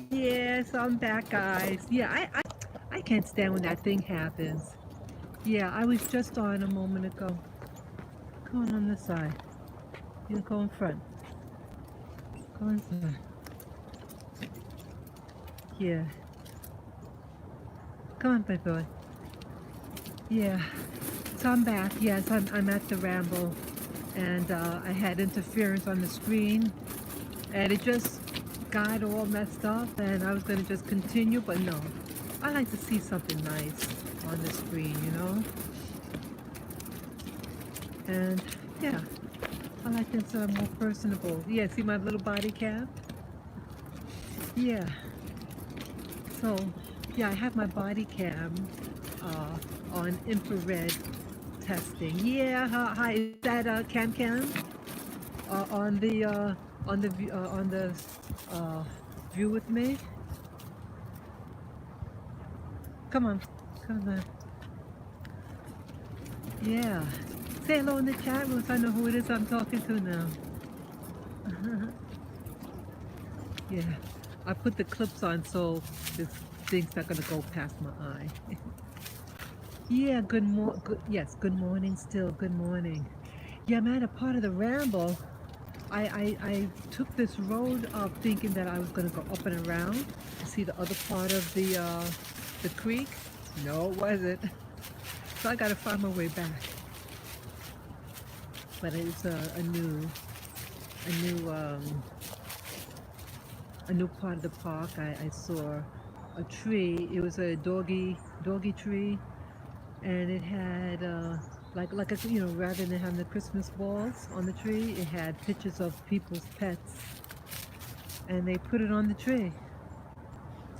Yes, I'm back, guys. Yeah, I can't stand when that thing happens. Yeah, I was just on a moment ago. Come on this side. You go in front. Go inside. Yeah. Come on, big boy. Yeah. So I'm back. Yes, I'm at the Ramble. And I had interference on the screen. And it just got all messed up. And I was going to just continue, but no. I like to see something nice on the screen, you know? And yeah, I like this more personable. Yeah, see my little body cam? Yeah. So, yeah, I have my body cam on infrared testing. Yeah, hi. Is that cam cam on the on the uh, view with me? Come on, come on. Yeah. Say hello in the chat room so I know who it is I'm talking to now. Yeah. I put the clips on so this thing's not gonna go past my eye. Yeah, yes, good morning still, good morning. Yeah, man, a part of the ramble. I took this road up thinking that I was gonna go up and around to see the other part of the creek. No, it wasn't. So I gotta find my way back. But it's a new a new part of the park. I saw a tree. It was a doggy tree, and it had like a, you know, rather than having the Christmas balls on the tree, it had pictures of people's pets, and they put it on the tree.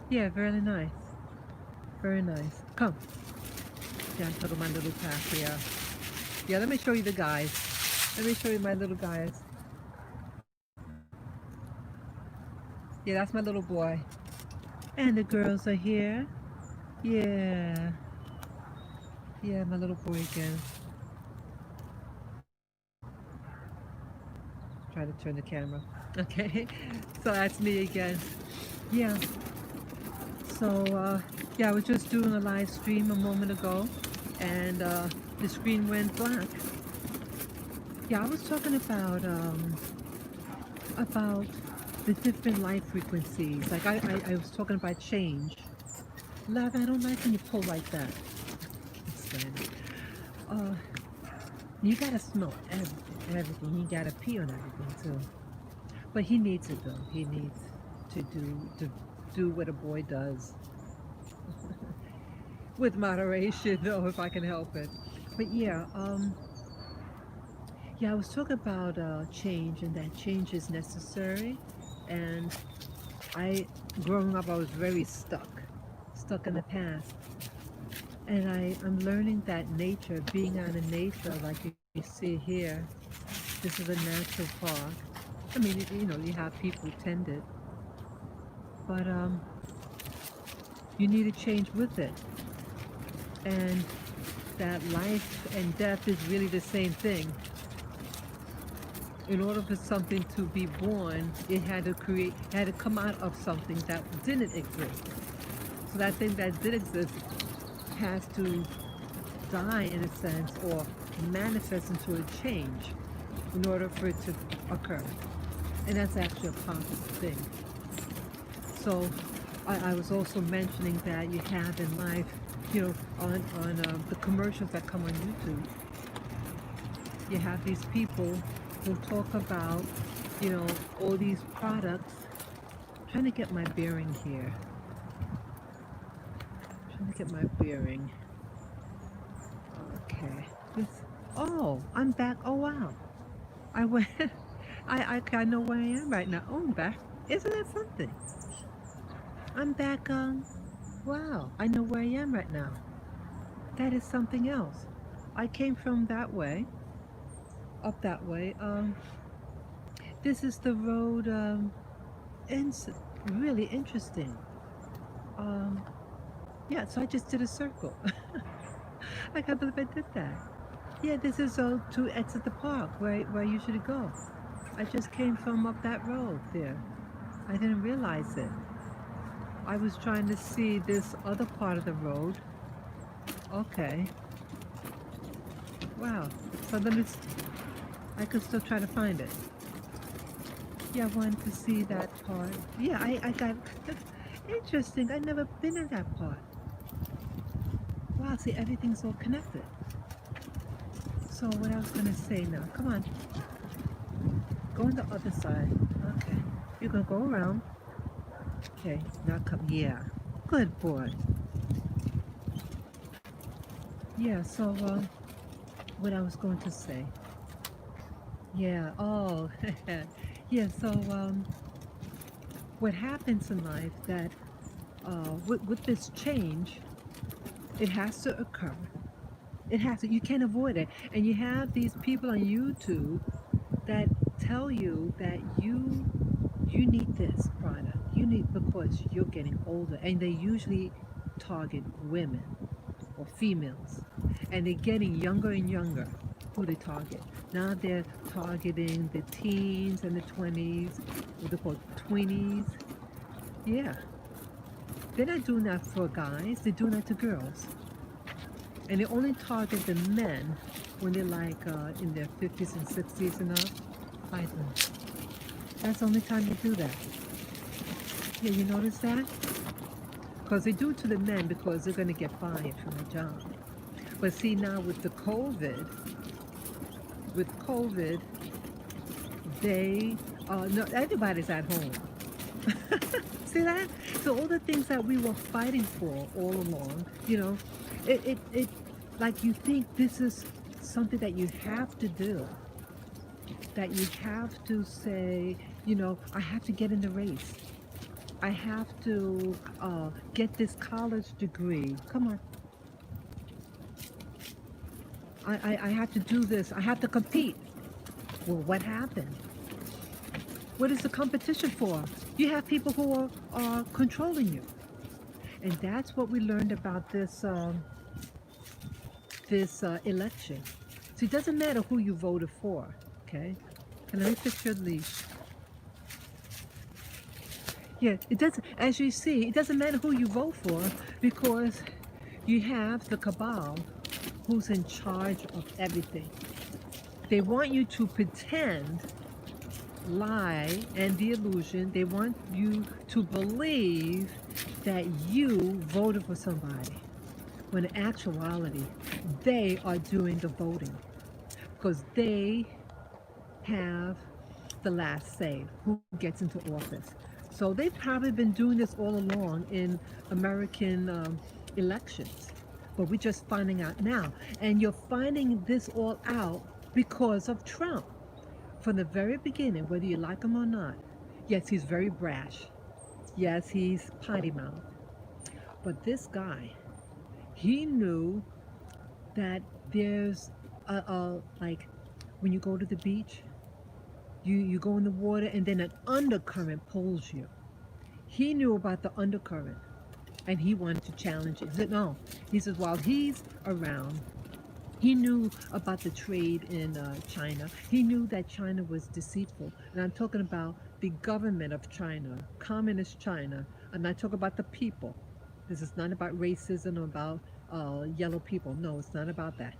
Yeah, very nice, very nice. Come, yeah, I'm talking my little path here. Yeah, let me show you the guys. Let me show you my little guys. Yeah, that's my little boy, and the girls are here. Yeah, yeah, my little boy again. Try to turn the camera. Okay, so that's me again. Yeah, so yeah, I was just doing a live stream a moment ago, and the screen went black. Yeah, I was talking about the different light frequencies. Like I was talking about change. Love, I don't like when you pull like that. It's good. Uh, you gotta smell everything. You gotta pee on everything too. But he needs it though. He needs to do what a boy does with moderation, though, if I can help it. But yeah, yeah, I was talking about change and that change is necessary. And I, growing up, I was very stuck in the past. And I'm learning that nature, being out in nature, like you see here, this is a natural park. I mean, you know, you have people tend it, but you need to change with it. And that life and death is really the same thing. In order for something to be born, it had to come out of something that didn't exist. So that thing that did exist has to die in a sense or manifest into a change in order for it to occur. And that's actually a positive thing. So I was also mentioning that you have in life, you know, on the commercials that come on YouTube, you have these people who talk about, you know, all these products. I'm trying to get my bearing here. I'm trying to get my bearing. Okay. This. Oh, I'm back. Oh wow. I went. I know where I am right now. Oh, I'm back. Isn't that something? I'm back. Wow. I know where I am right now. That is something else. I came from that way, up that way. This is the road. It's really interesting. Um, yeah. So I just did a circle. I can't believe I did that. Yeah. This is to exit the park where I usually go. I just came from up that road there. I didn't realize it. I was trying to see this other part of the road. Okay. Wow. So I could still try to find it. Yeah, I wanted to see that part. Yeah, I got interesting. I never been in that part. Wow, see, everything's all connected. So what I was gonna say now, come on, go on the other side. Okay. You're gonna go around. Okay, now come, yeah. Good boy. Yeah, so what I was going to say. Yeah, oh, yeah, so what happens in life that with this change, it has to occur. It has to, you can't avoid it. And you have these people on YouTube that tell you that you need this product. You need because you're getting older, and they usually target women or females, and they're getting younger and younger. Who they target now? They're targeting the teens and the 20s, what they call tweenies. Yeah, they're not doing that for guys. They're doing that to girls, and they only target the men when they're like in their 50s and 60s and up. I do. That's the only time they do that. Yeah, you notice that? Because they do it to the men because they're going to get fired from the job. But see now with COVID, they no, everybody's at home. See that? So all the things that we were fighting for all along, it like you think this is something that you have to do, that you have to say, I have to get in the race. I have to get this college degree. Come on. I have to do this. I have to compete. Well, what happened? What is the competition for? You have people who are controlling you. And that's what we learned about this election. So it doesn't matter who you voted for, okay? And let me fix your leash. Yeah, it doesn't, as you see, it doesn't matter who you vote for because you have the cabal who's in charge of everything. They want you to pretend, lie, and the illusion. They want you to believe that you voted for somebody when in actuality, they are doing the voting because they have the last say who gets into office. So they've probably been doing this all along in American elections, but we're just finding out now. And you're finding this all out because of Trump. From the very beginning, whether you like him or not, yes, he's very brash. Yes, he's potty mouth. But this guy, he knew that there's like when you go to the beach, you go in the water and then an undercurrent pulls you. He knew about the undercurrent and he wanted to challenge it. He said, no. He says, while he's around, he knew about the trade in China. He knew that China was deceitful. And I'm talking about the government of China, communist China. I'm not talking about the people. This is not about racism or about yellow people. No, it's not about that.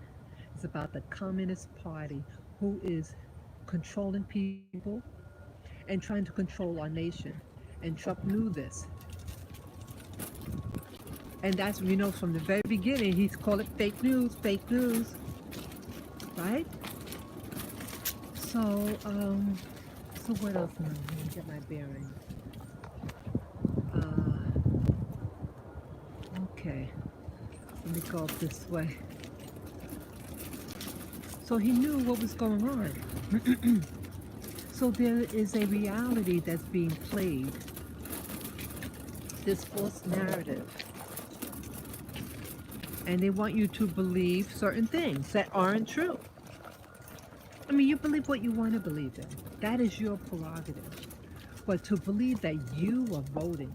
It's about the Communist Party who is controlling people and trying to control our nation. And Trump knew this. And that's, from the very beginning, he's called it fake news, right? So, so what else now? Let me get my bearings. Okay, let me go up this way. So he knew what was going on. So there is a reality that's being played, this false narrative. And they want you to believe certain things that aren't true. I mean, you believe what you want to believe in. That is your prerogative. But to believe that you are voting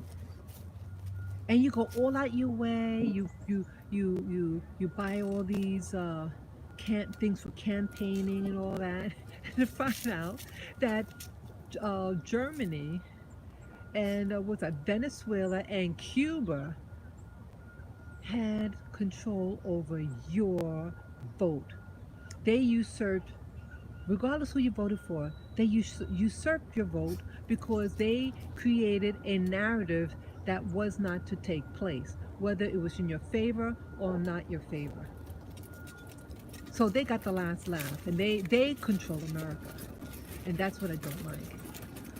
and you go all out your way, you buy all these things for campaigning and all that, and to find out that Germany and what's that? Venezuela and Cuba had control over your vote. They usurped, regardless who you voted for, they usurped your vote because they created a narrative that was not to take place, whether it was in your favor or not your favor. So they got the last laugh, and they control America, and that's what I don't like.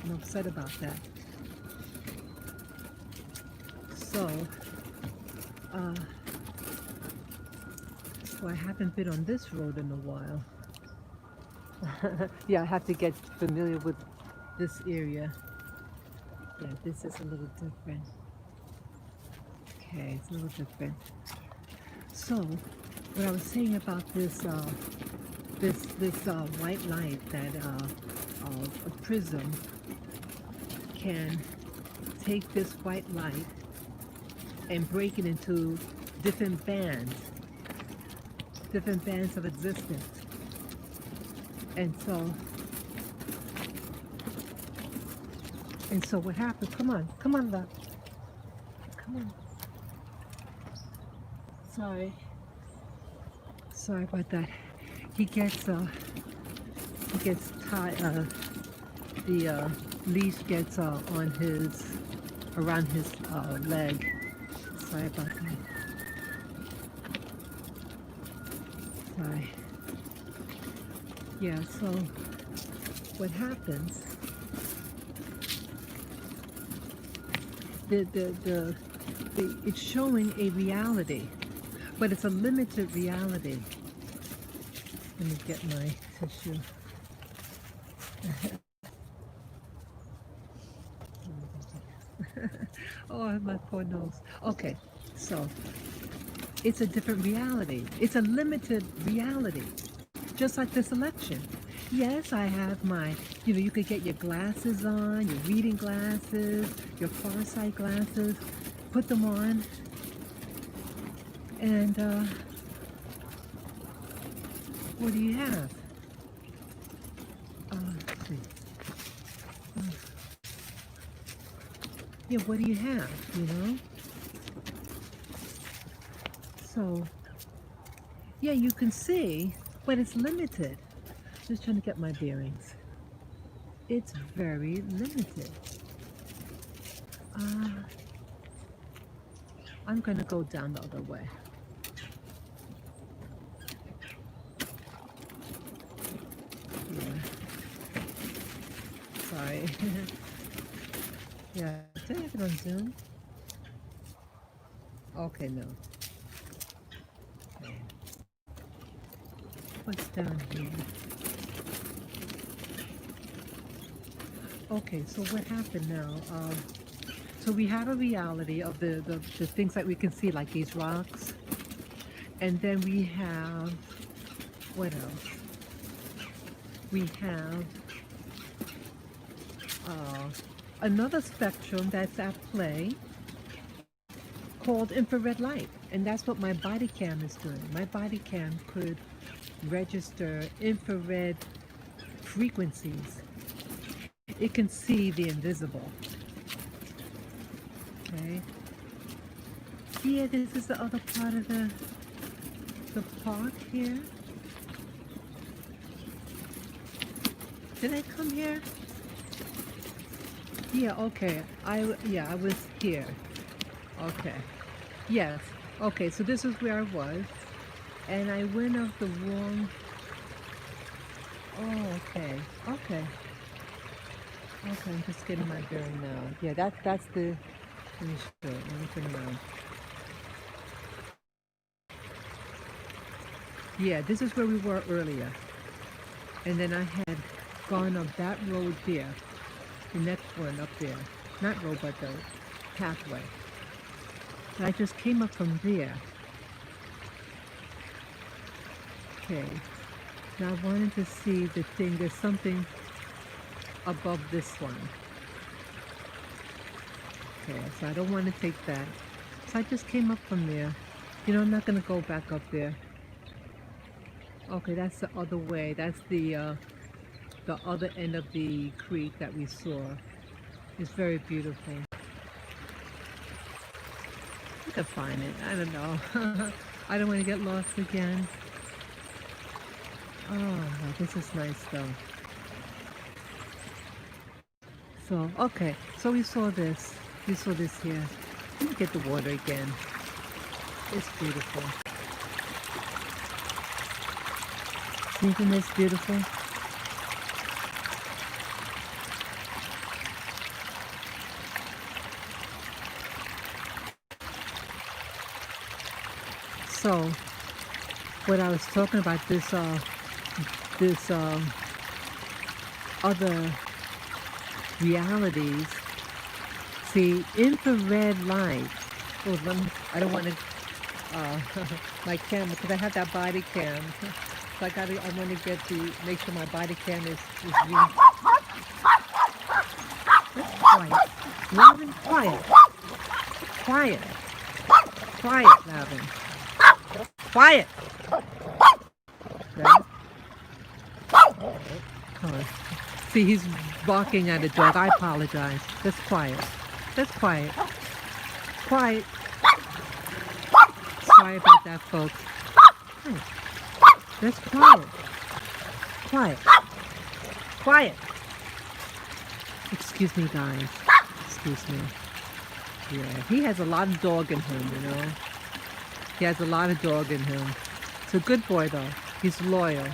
I'm upset about that. So, uh, so I haven't been on this road in a while. Yeah, I have to get familiar with this area. Yeah, this is a little different. Okay, it's a little different. So, what I was saying about this white light that a prism can take this white light and break it into different bands, different bands of existence. And so what happened? Come on, love, come on. Sorry, sorry about that. He gets tied. The leash gets on his around his leg. Sorry about that. Sorry. Yeah. So what happens? It's showing a reality, but it's a limited reality. Let me get my tissue. Oh, my poor nose. Okay, so it's a different reality. It's a limited reality, just like this election. Yes, I have my, you could get your glasses on, your reading glasses, your farsight glasses, put them on, and what do you have? Let's see. Uh, yeah, what do you have, So, yeah, you can see, but it's limited. Just trying to get my bearings. It's very limited. Uh, I'm going to go down the other way. Yeah. Sorry. Yeah. Did I have it on Zoom? Okay, no. What's down here? Okay, so what happened now? So we have a reality of the things that we can see, like these rocks. And then we have, what else? We have another spectrum that's at play called infrared light. And that's what my body cam is doing. My body cam could register infrared frequencies. It can see the invisible. Okay. Yeah, this is the other part of the park here. Did I come here? Yeah, okay. I was here. Okay. Yes. Okay, so this is where I was. And I went off the wrong. Oh, okay. Okay. Okay, I'm just getting my bearing now. Yeah, that's the. Let me show it. Let me turn around. Yeah, this is where we were earlier. And then I had gone up that road there, the next one up there. Not road, but the pathway. And I just came up from there. Okay. Now I wanted to see the thing. There's something above this one. Okay, so I don't want to take that. So I just came up from there. I'm not going to go back up there. Okay, that's the other way. That's the other end of the creek that we saw. It's very beautiful. I could find it. I don't know. I don't want to get lost again. Oh, this is nice though. So, okay. So we saw this. We saw this here. Let me get the water again. It's beautiful. Isn't this beautiful? So, what I was talking about, this other realities. See, infrared light. Oh, I don't want to my camera, because I have that body cam. So I want to make sure my body cam is really quiet. Lavin, quiet. Quiet. Quiet, Lavin. Quiet. Right? Oh. See, he's barking at a dog. I apologize. Just quiet. Just quiet. Quiet. Sorry about that, folks. Hey, just quiet. Quiet. Quiet. Excuse me, guys. Excuse me. Yeah, he has a lot of dog in him, you know. He has a lot of dog in him. He's a good boy, though. He's loyal.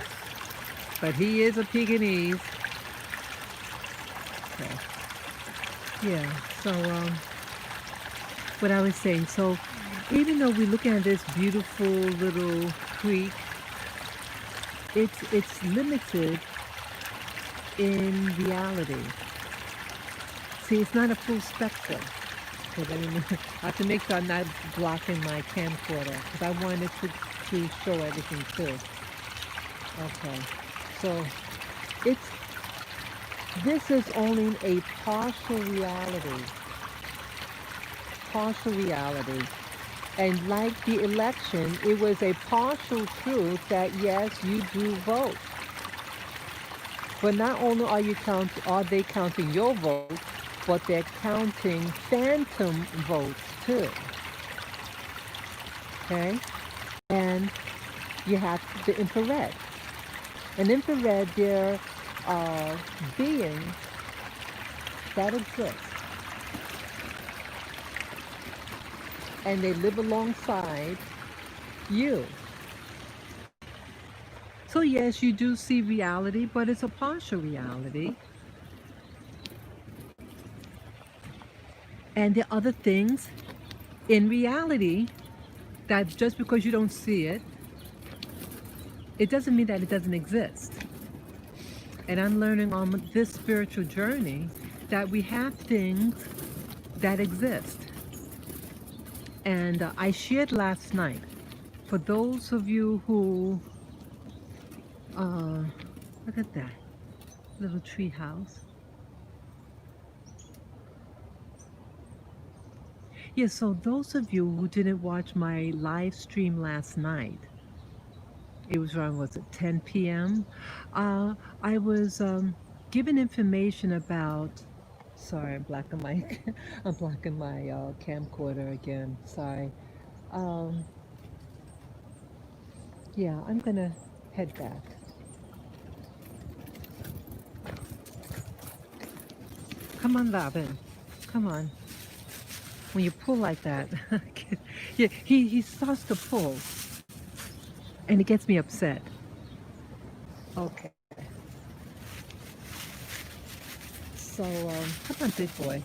But he is a Pekingese. Okay. Yeah, so, what I was saying, so even though we're looking at this beautiful little creek, it's limited in reality. See, it's not a full spectrum. I have to make sure I'm not blocking my camcorder, because I wanted to show everything too. Okay, so this is only a partial reality. Partial reality. And like the election, it was a partial truth that yes, you do vote. But not only are they counting your vote, but they're counting phantom votes too. Okay? And you have the infrared. And infrared, there are beings that exist. And they live alongside you. So yes, you do see reality, but it's a partial reality. And there are other things in reality that just because you don't see it, it doesn't mean that it doesn't exist. And I'm learning on this spiritual journey that we have things that exist. And I shared last night, for those of you who, look at that little tree house. Yeah, so those of you who didn't watch my live stream last night, it was around, was it 10 p.m.? I was given information about, sorry, I'm blocking my, I'm blocking my camcorder again, sorry. Yeah, I'm gonna head back. Come on, Lavin, come on. When you pull like that, yeah, he starts to pull, and it gets me upset. Okay. So, come on, big boy.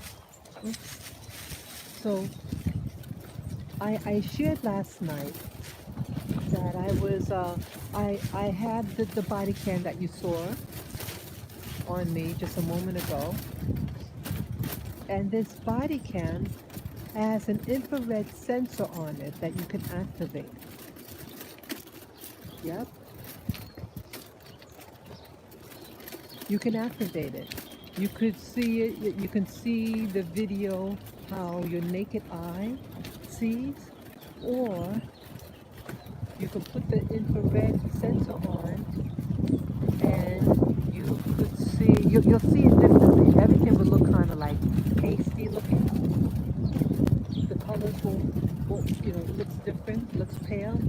Oops. So, I shared last night that I was, I had the body cam that you saw on me just a moment ago. And this body cam has an infrared sensor on it that you can activate. Yep. You can activate it. You could see it, you can see the video how your naked eye sees, or you could put the infrared sensor on and you could see, you'll see it differently. Everything will look kind of like pasty looking. The colors will looks different, looks pale.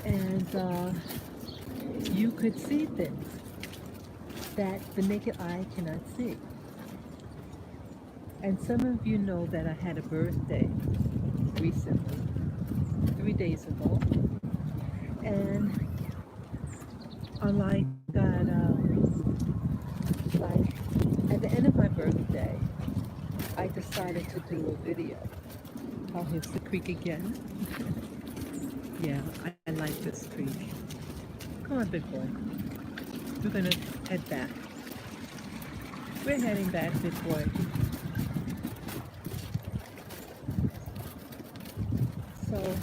And you could see things that the naked eye cannot see. And some of you know that I had a birthday recently, 3 days ago. And unlike that, like at the end of my birthday, I decided to do a video. Oh, here's the creek again. Yeah, I like this creek. Come on, big boy. We're gonna head back. We're heading back, big boy. So,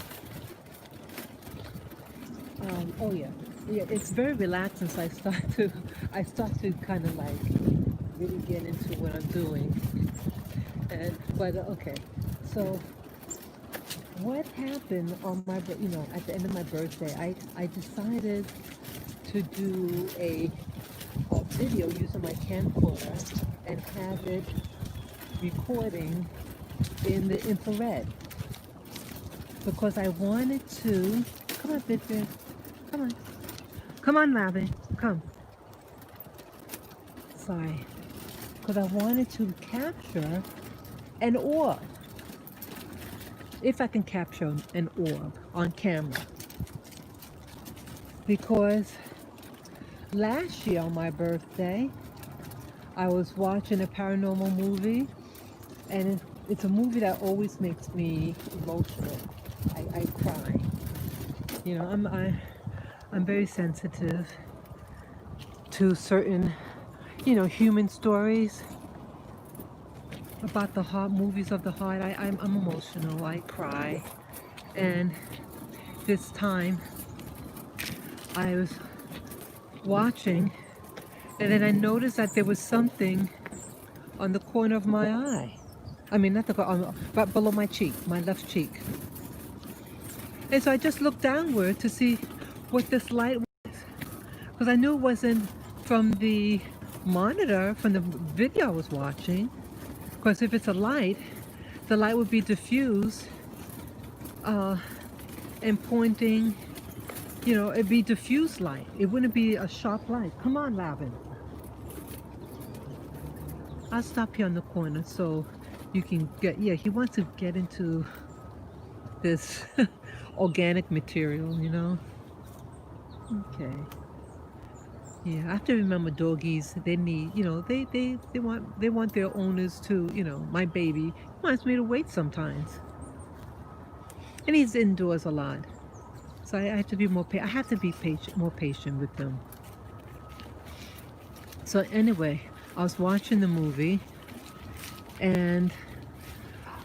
oh yeah, it's very relaxing. So I start to kind of like really get into what I'm doing. But okay, so what happened on my, at the end of my birthday, I decided to do a video using my camcorder and have it recording in the infrared because I wanted to, come on, Bitbit, come on, Lavin, come. Sorry, because I wanted to capture an orb. If I can capture an orb on camera. Because last year on my birthday, I was watching a paranormal movie, and it's a movie that always makes me emotional. I cry. You know, I'm very sensitive to certain, human stories about the heart, movies of the heart. I'm emotional. I cry, and this time I was watching, and then I noticed that there was something on the corner of my eye. I mean, not the corner, but below my cheek, my left cheek. And so I just looked downward to see what this light was, because I knew it wasn't from the monitor, from the video I was watching. Because if it's a light, the light would be diffused and pointing, it'd be diffused light. It wouldn't be a sharp light. Come on, Lavin. I'll stop here on the corner so you can get, he wants to get into this organic material, Okay. Yeah, I have to remember doggies, they need, they want their owners to, my baby wants me to wait sometimes. And he's indoors a lot. So I have to be I have to be more patient with them. So anyway, I was watching the movie, and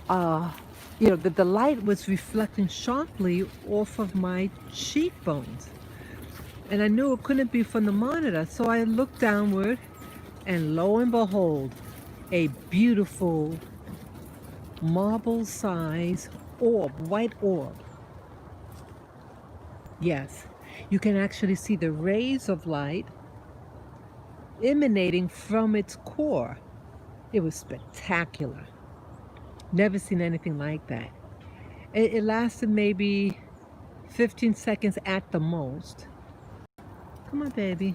the light was reflecting sharply off of my cheekbones. And I knew it couldn't be from the monitor, so I looked downward, and lo and behold, a beautiful marble-sized orb, white orb. Yes, you can actually see the rays of light emanating from its core. It was spectacular. Never seen anything like that. It lasted maybe 15 seconds at the most. Come on, baby.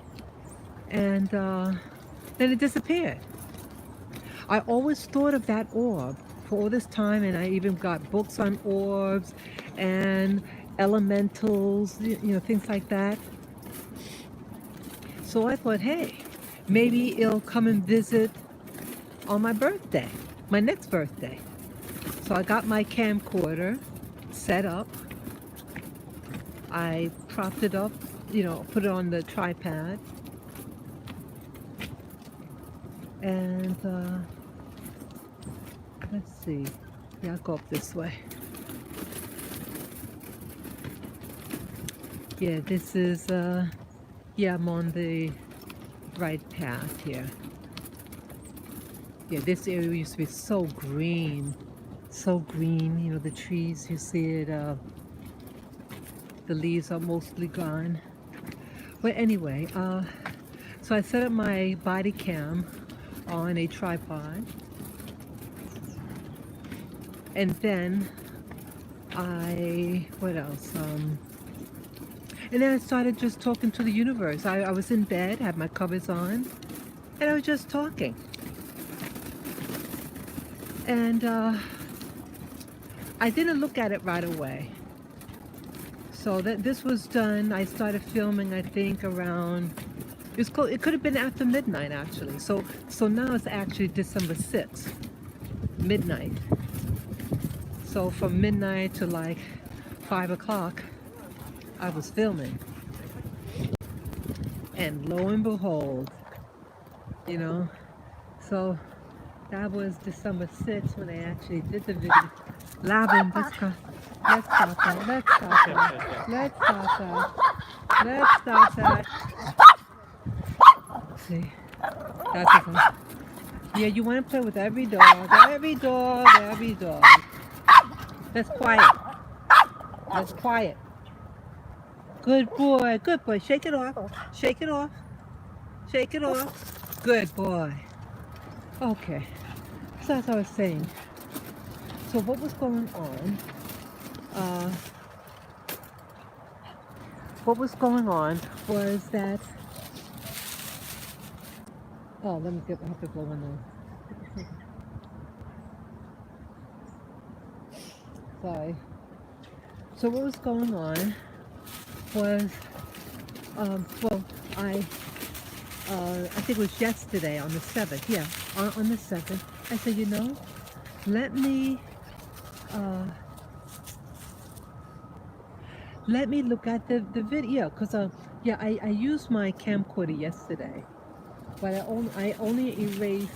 And then it disappeared. I always thought of that orb for all this time, and I even got books on orbs and elementals, things like that. So I thought, hey, maybe it'll come and visit on my birthday, my next birthday. So I got my camcorder set up. I propped it up, put it on the tripod. And let's see. Yeah, I'll go up this way. Yeah, this is, I'm on the right path here. Yeah, this area used to be so green. So green, the trees, you see it, the leaves are mostly gone. But anyway, so I set up my body cam on a tripod, and then what else? And then I started just talking to the universe. I was in bed, had my covers on, and I was just talking. And I didn't look at it right away. So this was done. I started filming, I think, around, it could have been after midnight, actually. So now it's actually December 6th, midnight. So from midnight to like 5 o'clock, I was filming. And lo and behold, you know, so that was December 6th when I actually did the video. Lavin, let's stop that. Let's stop that. Let's stop that. Let's stop that. See, that's okay. Yeah, you want to play with every dog. Every dog. Every dog. That's quiet. That's quiet. Good boy. Good boy. Shake it off. Shake it off. Shake it off. Good boy. Okay. So as I was saying, so what was going on? What was going on was that. Oh, let me get. I have to blow my nose. Sorry. So what was going on was, well, I think it was yesterday on the 7th. Yeah, on the 7th. I said, you know, let me look at the video, because yeah, I used my camcorder yesterday, but I only erased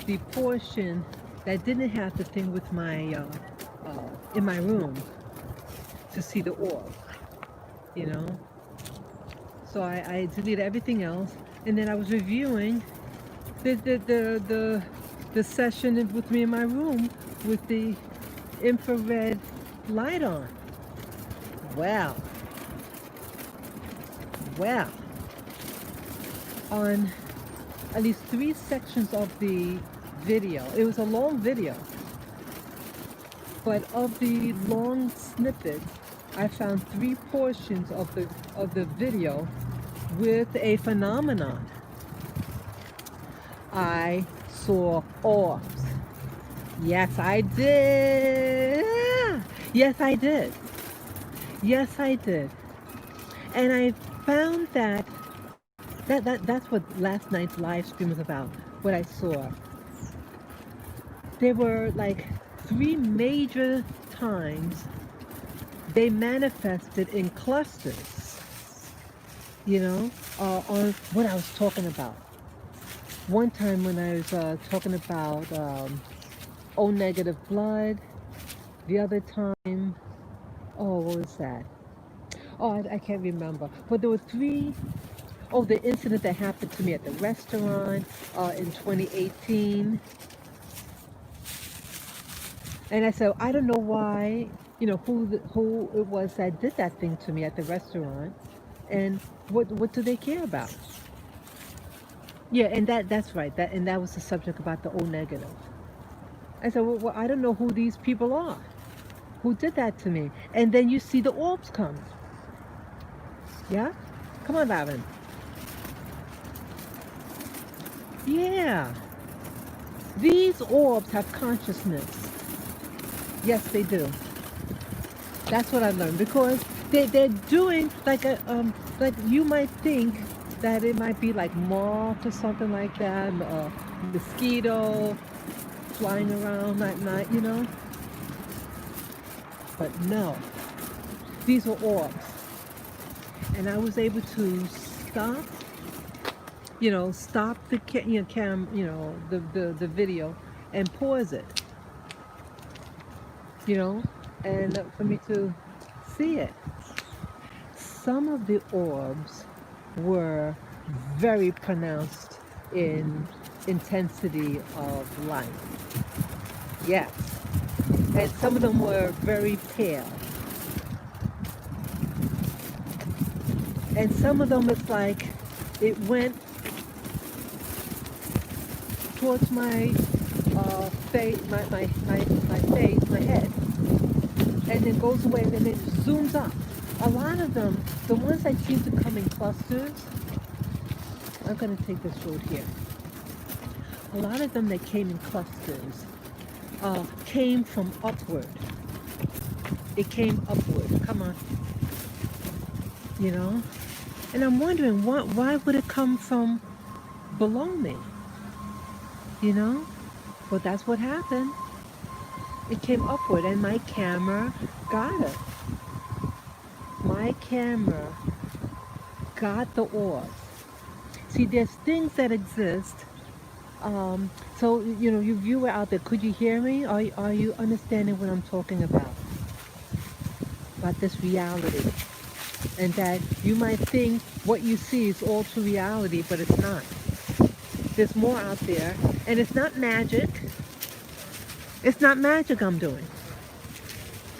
the portion that didn't have the thing with my in my room to see the orb, you know. So I deleted everything else, and then I was reviewing the session with me in my room with the infrared light on. Well, on at least 3 sections of the video, it was a long video, but of the long snippets, I found 3 portions of the video with a phenomenon. I saw orbs. Yes, I did. Yes, I did. Yes, I did. And I found that's what last night's live stream was about, what I saw. There were like 3 major times they manifested in clusters, you know, on what I was talking about. One time when I was talking about O negative blood, the other time, oh, what was that? Oh, I can't remember. But there were 3. Oh, the incident that happened to me at the restaurant in 2018. And I said, I don't know why, you know, who it was that did that thing to me at the restaurant, and what do they care about? Yeah, and that's right. That was the subject about the O negative. I said, well, I don't know who these people are, who did that to me. And then you see the orbs come. Yeah? Come on, Lavin. Yeah. These orbs have consciousness. Yes, they do. That's what I learned, because they're doing like like you might think that it might be like moth or something like that, a mosquito flying around at night, you know. But no, these were orbs, and I was able to stop the the video and pause it, you know, and for me to see it. Some of the orbs were very pronounced in intensity of light. Yes. And some of them were very pale. And some of them, it's like it went towards my face, my face, my head, and then goes away, and then it zooms up. A lot of them, the ones that seem to come in clusters, I'm going to take this road here. A lot of them that came in clusters came from upward. It came upward. Come on. You know? And I'm wondering, why would it come from below me? You know? Well, that's what happened. It came upward, and my camera got it. My camera got the orb. See, there's things that exist. So, you know, you viewer out there, could you hear me? Are you understanding what I'm talking about? About this reality. And that you might think what you see is all true reality, but it's not. There's more out there. And it's not magic. It's not magic I'm doing.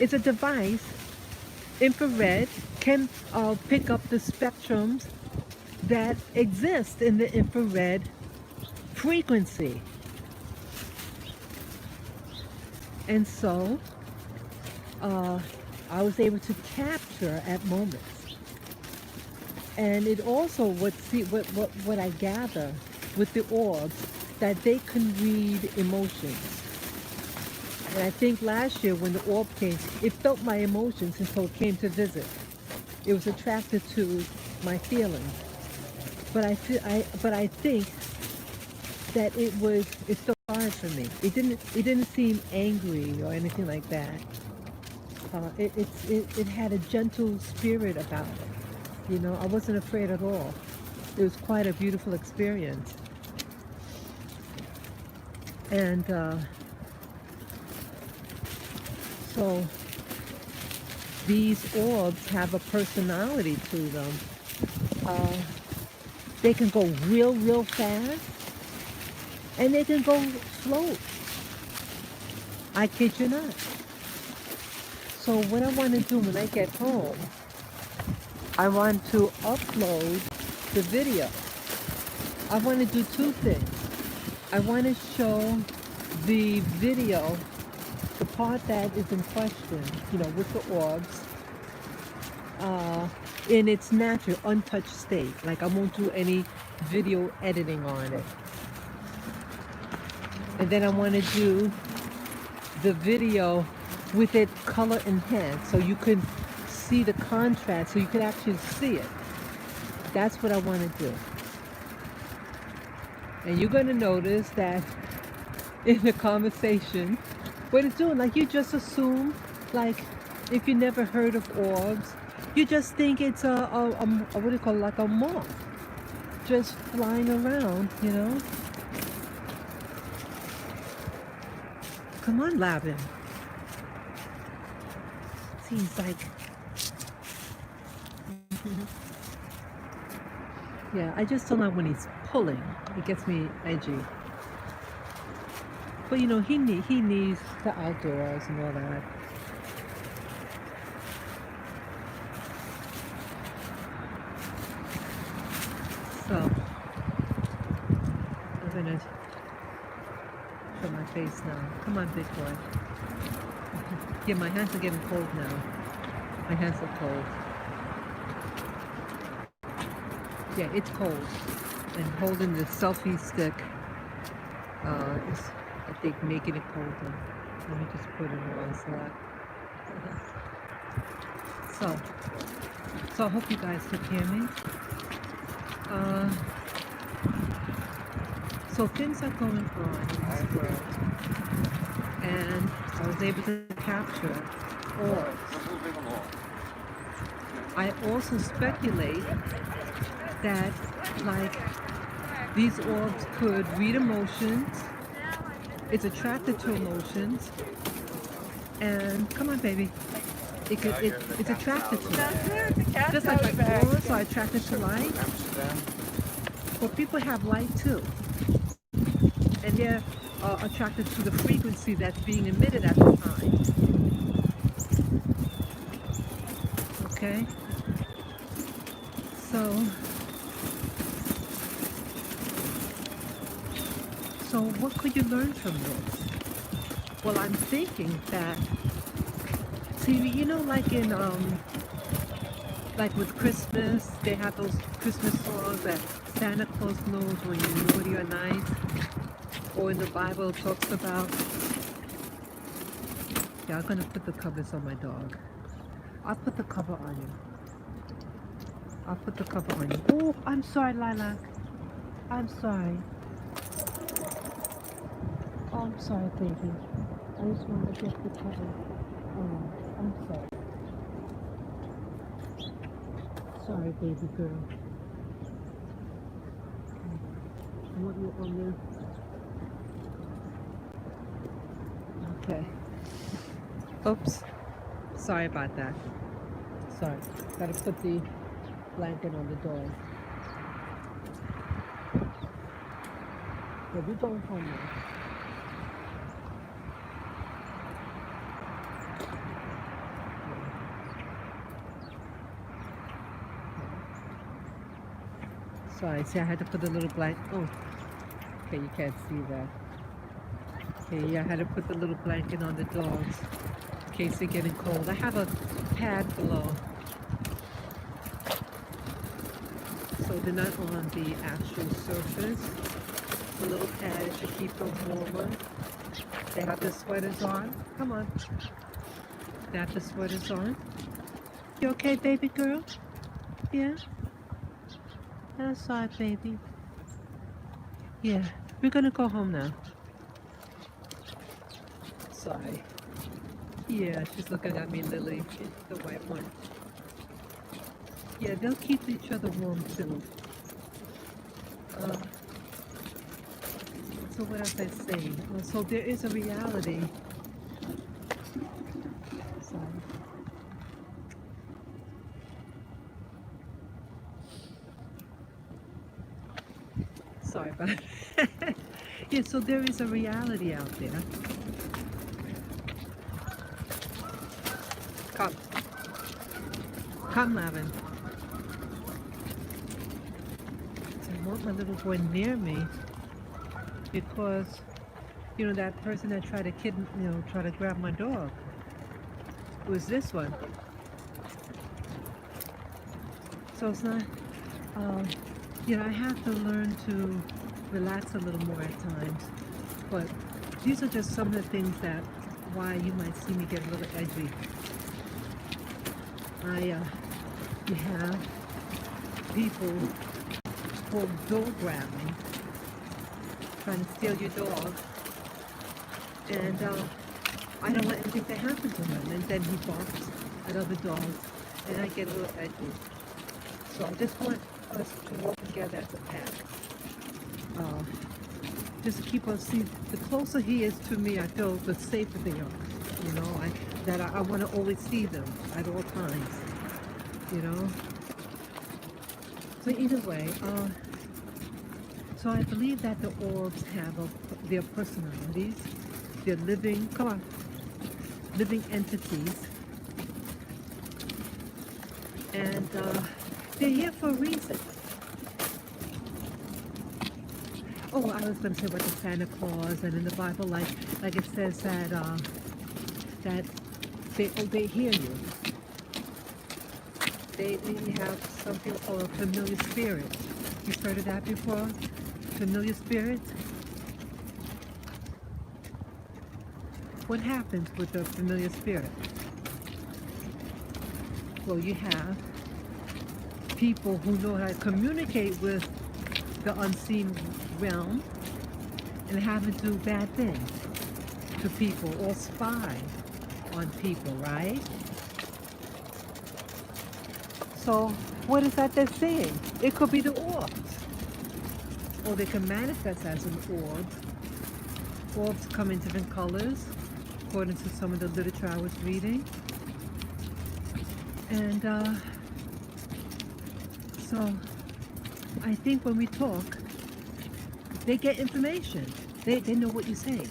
It's a device, infrared, can pick up the spectrums that exist in the infrared frequency. And so I was able to capture at moments. And it also, what I gather with the orbs, that they can read emotions. And I think last year when the orb came, it felt my emotions until it came to visit. It was attracted to my feelings. But I think that it felt hard for me. It didn't seem angry or anything like that. It had a gentle spirit about it. You know, I wasn't afraid at all. It was quite a beautiful experience. And so these orbs have a personality to them. They can go real fast, and they can go slow. I kid you not. So what I want to do when I get home, I want to upload the video. I want to do two things. I want to show the video, the part that is in question, you know, with the orbs, in its natural, untouched state. Like I won't do any video editing on it. And then I want to do the video with it color enhanced, so you can see the contrast, so you can actually see it. That's what I want to do. And you're going to notice that in the conversation, what it's doing, like you just assume, like if you never heard of orbs, you just think it's what do you call it, like a moth, just flying around, you know. Come on, Lavin. Seems like, yeah, I just don't like when he's pulling. It gets me edgy. But you know, he needs the outdoors and all that. So I'm gonna show my face now. Come on, big boy. Yeah, my hands are getting cold now. My hands are cold. Yeah, it's cold. And holding the selfie stick is, I think, making it colder. Let me just put it on one side. So I hope you guys could hear me. So things are going on in this world. And I was able to capture orbs. I also speculate that, like, these orbs could read emotions. It's attracted to emotions. And come on, baby. It's attracted to it. Just like my orbs are attracted to light. But people have light too. And they're attracted to the frequency that's being emitted at the time. Okay? So, so what could you learn from this? Well, I'm thinking that, see, you know, like with Christmas, they have those Christmas songs that Santa Claus knows when you're naughty or nice, or in the Bible it talks about. Yeah, I'm gonna put the covers on my dog. I'll put the cover on you. I'll put the cover on you. Oh, I'm sorry, Lilac. I'm sorry. Oh, I'm sorry, baby. I just wanted to get the cover. Oh, I'm sorry. Sorry, baby girl. I want you on there. Okay. Oops. Sorry about that. Sorry. Gotta put the blanket on the dog. Yeah, we're going home now. Sorry, see, I had to put the little blanket. Oh, okay, you can't see that. Okay, yeah, I had to put the little blanket on the dogs in case they're getting cold. I have a pad below, so they're not on the actual surface. The little pad to keep them warmer. They have the sweaters on. Come on. They have the sweaters on. You okay, baby girl? Yeah? That's all right, baby. Yeah, we're gonna go home now. Sorry. Yeah, she's looking at me, Lily, the white one. Yeah, they'll keep each other warm too. Uh, so what else I say? So there is a reality. Sorry. Sorry about it. Yeah, so there is a reality out there. Come. Come, Lavin. I want my little boy near me because, you know, that person that tried to try to grab my dog was this one. So it's not, you know, I have to learn to relax a little more at times. But these are just some of the things that why you might see me get a little edgy. You have people who will dog grabbing, trying to steal your dog, and I don't want anything to happen to him. And then he barks at other dogs, and I get a little edgy. So I just want us to work together as a pack. Just to keep us, see, the closer he is to me, I feel the safer they are. You know, I want to always see them at all times. You know. So either way, so I believe that the orbs have their personalities. They're living, come on, living entities, and they're here for a reason. Oh, I was going to say about the Santa Claus, and in the Bible, like it says that that they hear you. They have something called a familiar spirit. You've heard of that before? Familiar spirit? What happens with the familiar spirit? Well, you have people who know how to communicate with the unseen realm and have to do bad things to people or spy on people, right? So what is that they're saying? It could be the orbs, or they can manifest as an orb. Orbs come in different colors, according to some of the literature I was reading. And so I think when we talk, they get information. They know what you say.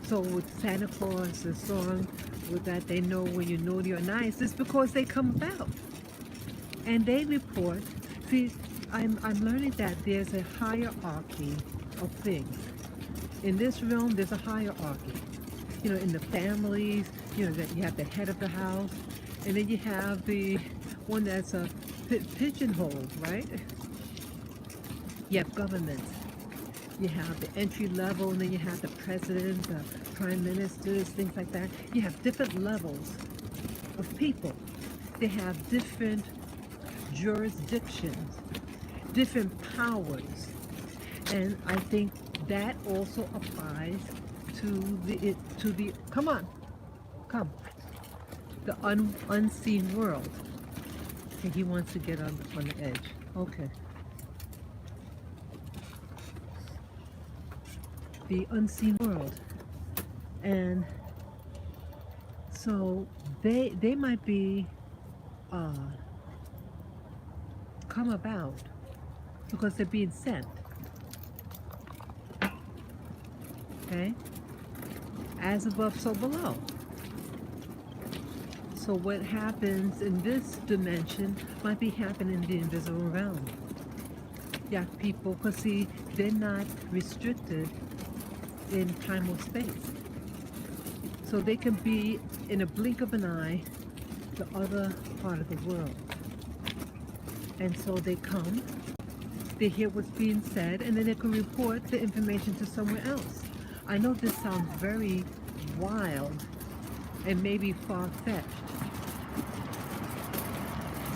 So with Santa Claus, the song with that they know when you're naughty or nice, it's because they come about. And they report, see, I'm learning that there's a hierarchy of things. In this realm, there's a hierarchy. You know, in the families, you know, that you have the head of the house, and then you have the one that's a pigeonhole, right? You have government. You have the entry level, and then you have the president, the prime ministers, things like that. You have different levels of people. They have different jurisdictions, different powers, and I think that also applies to the come on, come, the unseen world. Okay, he wants to get on the edge. Okay. The unseen world. And so they might be come about because they're being sent. Okay? As above, so below. So what happens in this dimension might be happening in the invisible realm. Yeah, people, because see, they're not restricted in time or space. So they can be, in a blink of an eye, the other part of the world. And so they come, they hear what's being said, and then they can report the information to somewhere else. I know this sounds very wild and maybe far-fetched,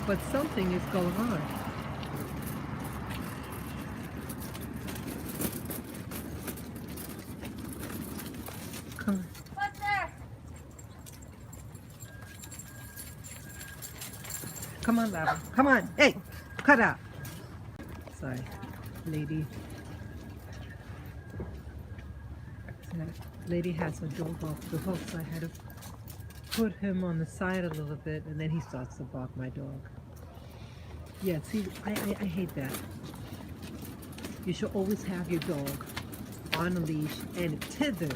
but something is going on. Come on. What's that? Come on, Lava. Come on. Hey, cut out. Sorry, lady. That lady has a dog off the hook, so I had to put him on the side a little bit, and then he starts to bark, my dog. Yeah, see, I hate that. You should always have your dog on a leash and tethered.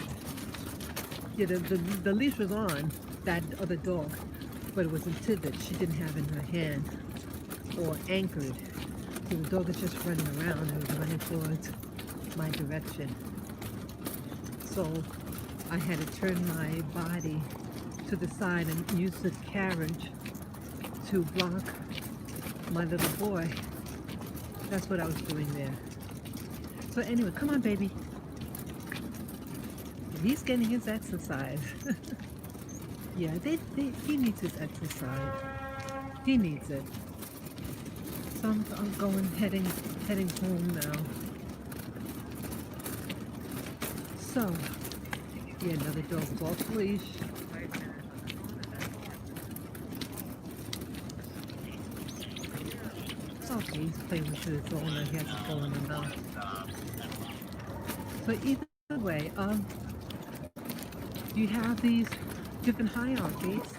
Yeah, the leash was on that other dog, but it wasn't tethered. She didn't have it in her hand or anchored. So the dog was just running around and was running towards my direction. So I had to turn my body to the side and use the carriage to block my little boy. That's what I was doing there. So anyway, come on, baby. He's getting his exercise. Yeah, he needs his exercise. He needs it. So I'm heading home now. So, yeah, another dog's off leash. Okay, he's playing with his owner. He has to go in the mouth. So either way, you have these different hierarchies,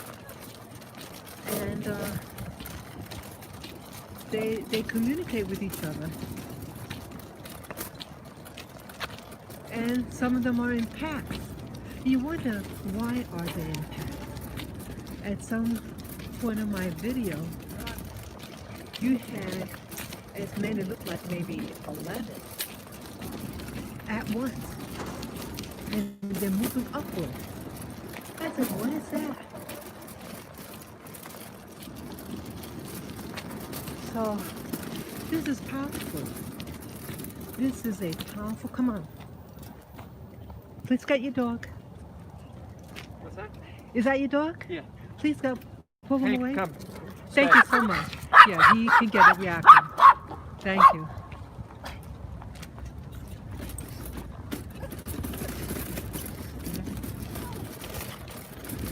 and they communicate with each other. And some of them are in packs. You wonder, why are they in packs? At some point in my video, you had as many, looked like maybe 11 at once. And they're moving upward. I said, what is that? So, this is powerful. This is a powerful, come on. Please get your dog. What's that? Is that your dog? Yeah. Please go pull him away. Come. Thank you so much. Yeah, he can get a reaction. Thank you.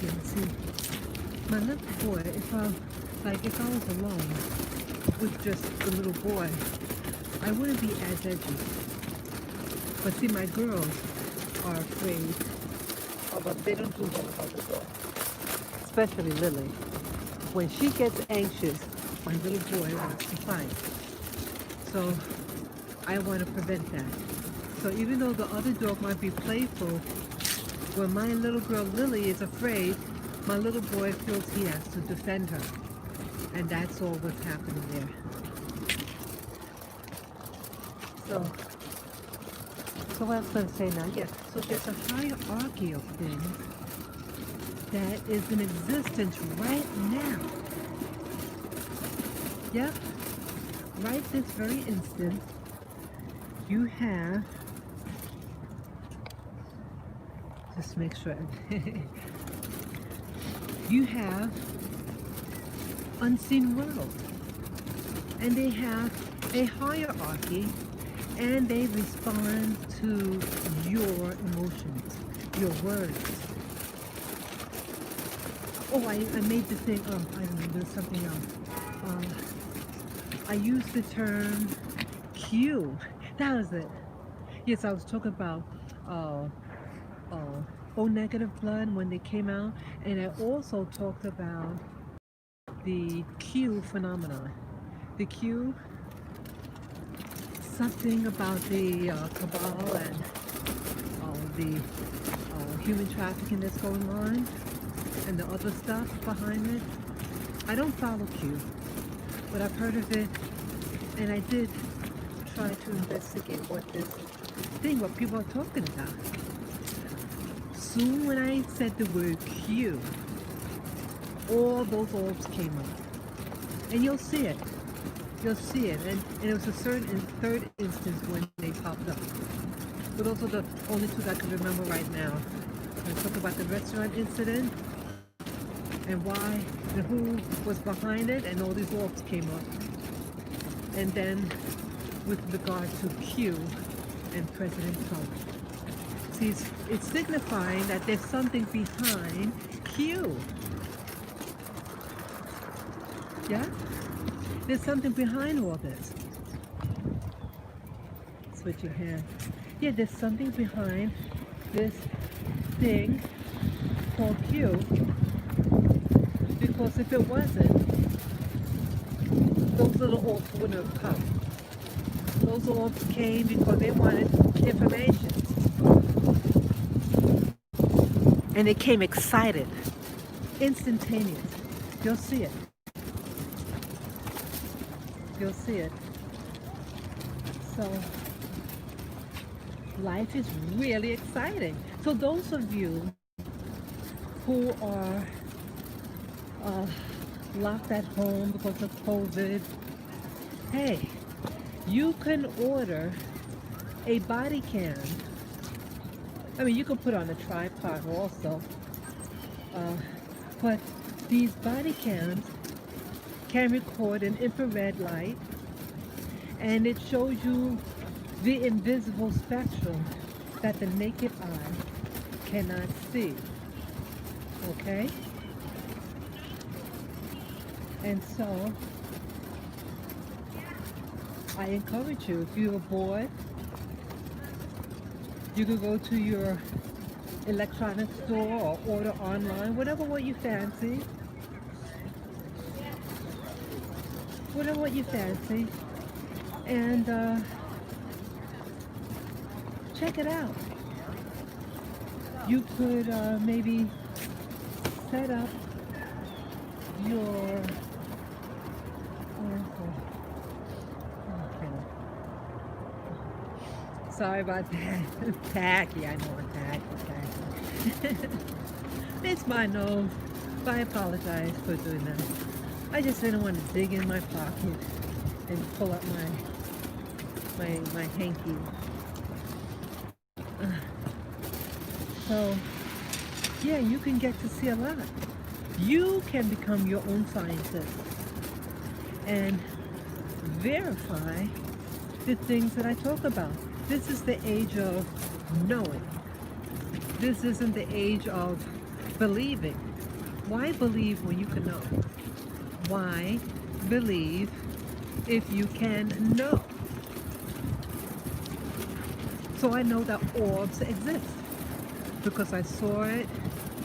Yeah, see, my little boy, if I was alone with just the little boy, I wouldn't be as edgy. But see, my girls are afraid of they don't do well about the dog. Especially Lily. When she gets anxious, my little boy wants to fight. So I want to prevent that. So even though the other dog might be playful, when my little girl Lily is afraid, my little boy feels he has to defend her. And that's all what's happening there. So what I was going to say now, yes. So there's a hierarchy of things that is in existence right now. Yep. Right this very instant, you have, just make sure, you have unseen world. And they have a hierarchy, and they respond to your emotions, your words. Oh, I made the thing, oh, I remember something else. I used the term Q. That was it. Yes, I was talking about O negative blood when they came out, and I also talked about the Q phenomenon. The Q, something about the cabal and the human trafficking that's going on, and the other stuff behind it. I don't follow Q, but I've heard of it, and I did try to investigate what this thing, what people are talking about. Soon when I said the word Q, all those orbs came up. And you'll see it. You'll see it. And it was a certain third instance when they popped up. But those are the only two that I can remember right now. I talk about the restaurant incident and why and who was behind it, and all these orbs came up. And then with regard to Q and President Trump. See, it's signifying that there's something behind Q. Yeah? There's something behind all this. Switching hands. Yeah, there's something behind this thing called Q. Because if it wasn't, those little orbs wouldn't have come. Those orbs came because they wanted information. And they came excited, instantaneous. You'll see it. You'll see it. So, life is really exciting. So those of you who are locked at home because of COVID, hey, you can order a body cam. I mean, you can put on a tripod also, but these body cams can record in infrared light, and it shows you the invisible spectrum that the naked eye cannot see. Okay? And so, I encourage you, if you're bored, you can go to your electronics store or order online, whatever what you fancy. Whatever what you fancy. And check it out. You could maybe set up your sorry about that. Tacky, I know I'm tacky. It's my nose. I apologize for doing that. I just didn't want to dig in my pocket and pull up my hanky. So, yeah, you can get to see a lot. You can become your own scientist and verify the things that I talk about. This is the age of knowing. This isn't the age of believing. Why believe when you can know? Why believe if you can know? So I know that orbs exist because I saw it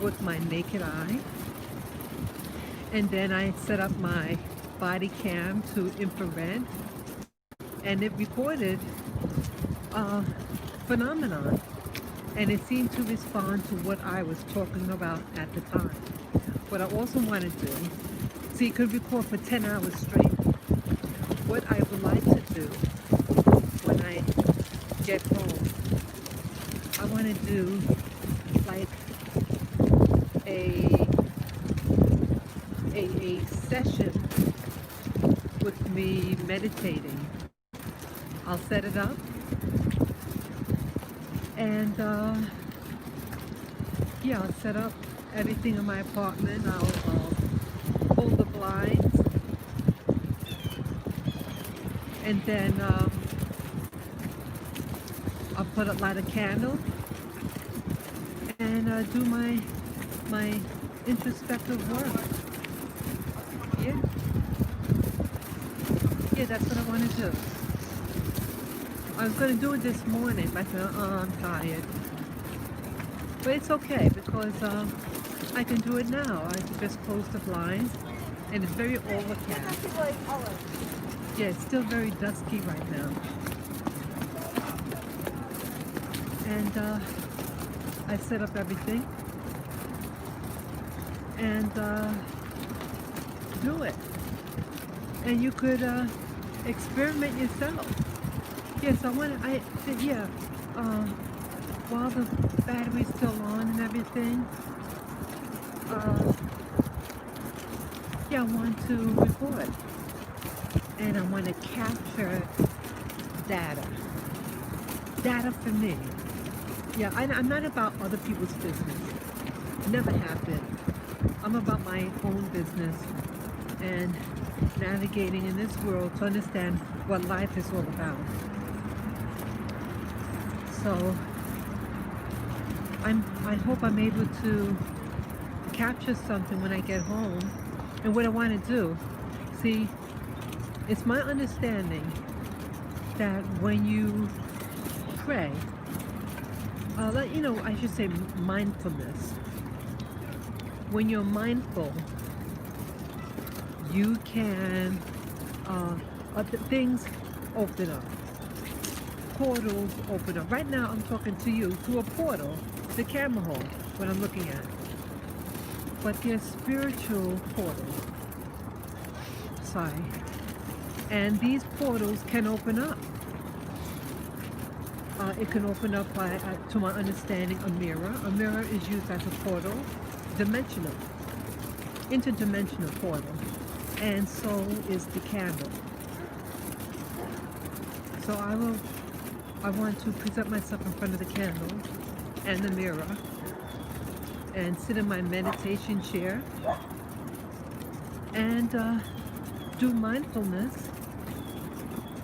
with my naked eye, and then I set up my body cam to infrared, and it recorded a phenomenon, and it seemed to respond to what I was talking about at the time. What I also want to do, See, it could record for 10 hours straight. What I would like to do when I get home, I want to do like a, a session with me meditating. I'll set it up and yeah, I'll set up everything in my apartment. I'll pull the blinds and then I'll light a candle and do my introspective work. Yeah, yeah, that's what I want to do. I was going to do it this morning, but I said, I'm tired. But it's okay because I can do it now. I can just close the blinds, and it's very overcast. Yeah, it's still very dusky right now. And I set up everything and do it. And you could experiment yourself. Yes, yeah, while the battery's still on and everything, yeah, I want to record. And I want to capture data. Data for me. Yeah, I'm not about other people's business. Never have been. I'm about my own business and navigating in this world to understand what life is all about. So I hope I'm able to capture something when I get home. And what I want to do, see, it's my understanding that when you pray, I should say mindfulness. When you're mindful, you can, things open up. Portals open up. Right now I'm talking to you through a portal, the camera hole, what I'm looking at. But they're spiritual portals. Sorry. And these portals can open up. It can open up by, to my understanding, a mirror. A mirror is used as a portal, dimensional, interdimensional portal. And so is the candle. So I want to present myself in front of the candle and the mirror and sit in my meditation chair and do mindfulness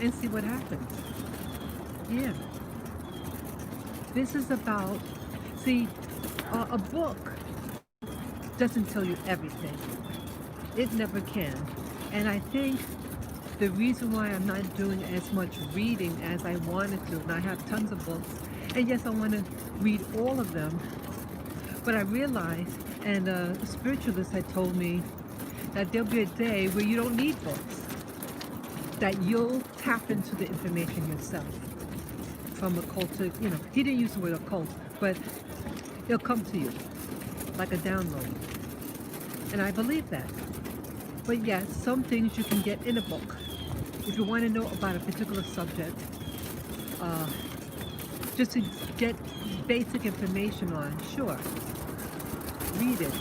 and see what happens. Yeah. This is about, see, a book doesn't tell you everything. It never can. And I think the reason why I'm not doing as much reading as I wanted to, and I have tons of books, and yes, I want to read all of them, but I realized, and a spiritualist had told me, that there'll be a day where you don't need books, that you'll tap into the information yourself from occultic, he didn't use the word occult, but it'll come to you like a download. And I believe that. But yes, some things you can get in a book. If you want to know about a particular subject, just to get basic information on, sure, read it.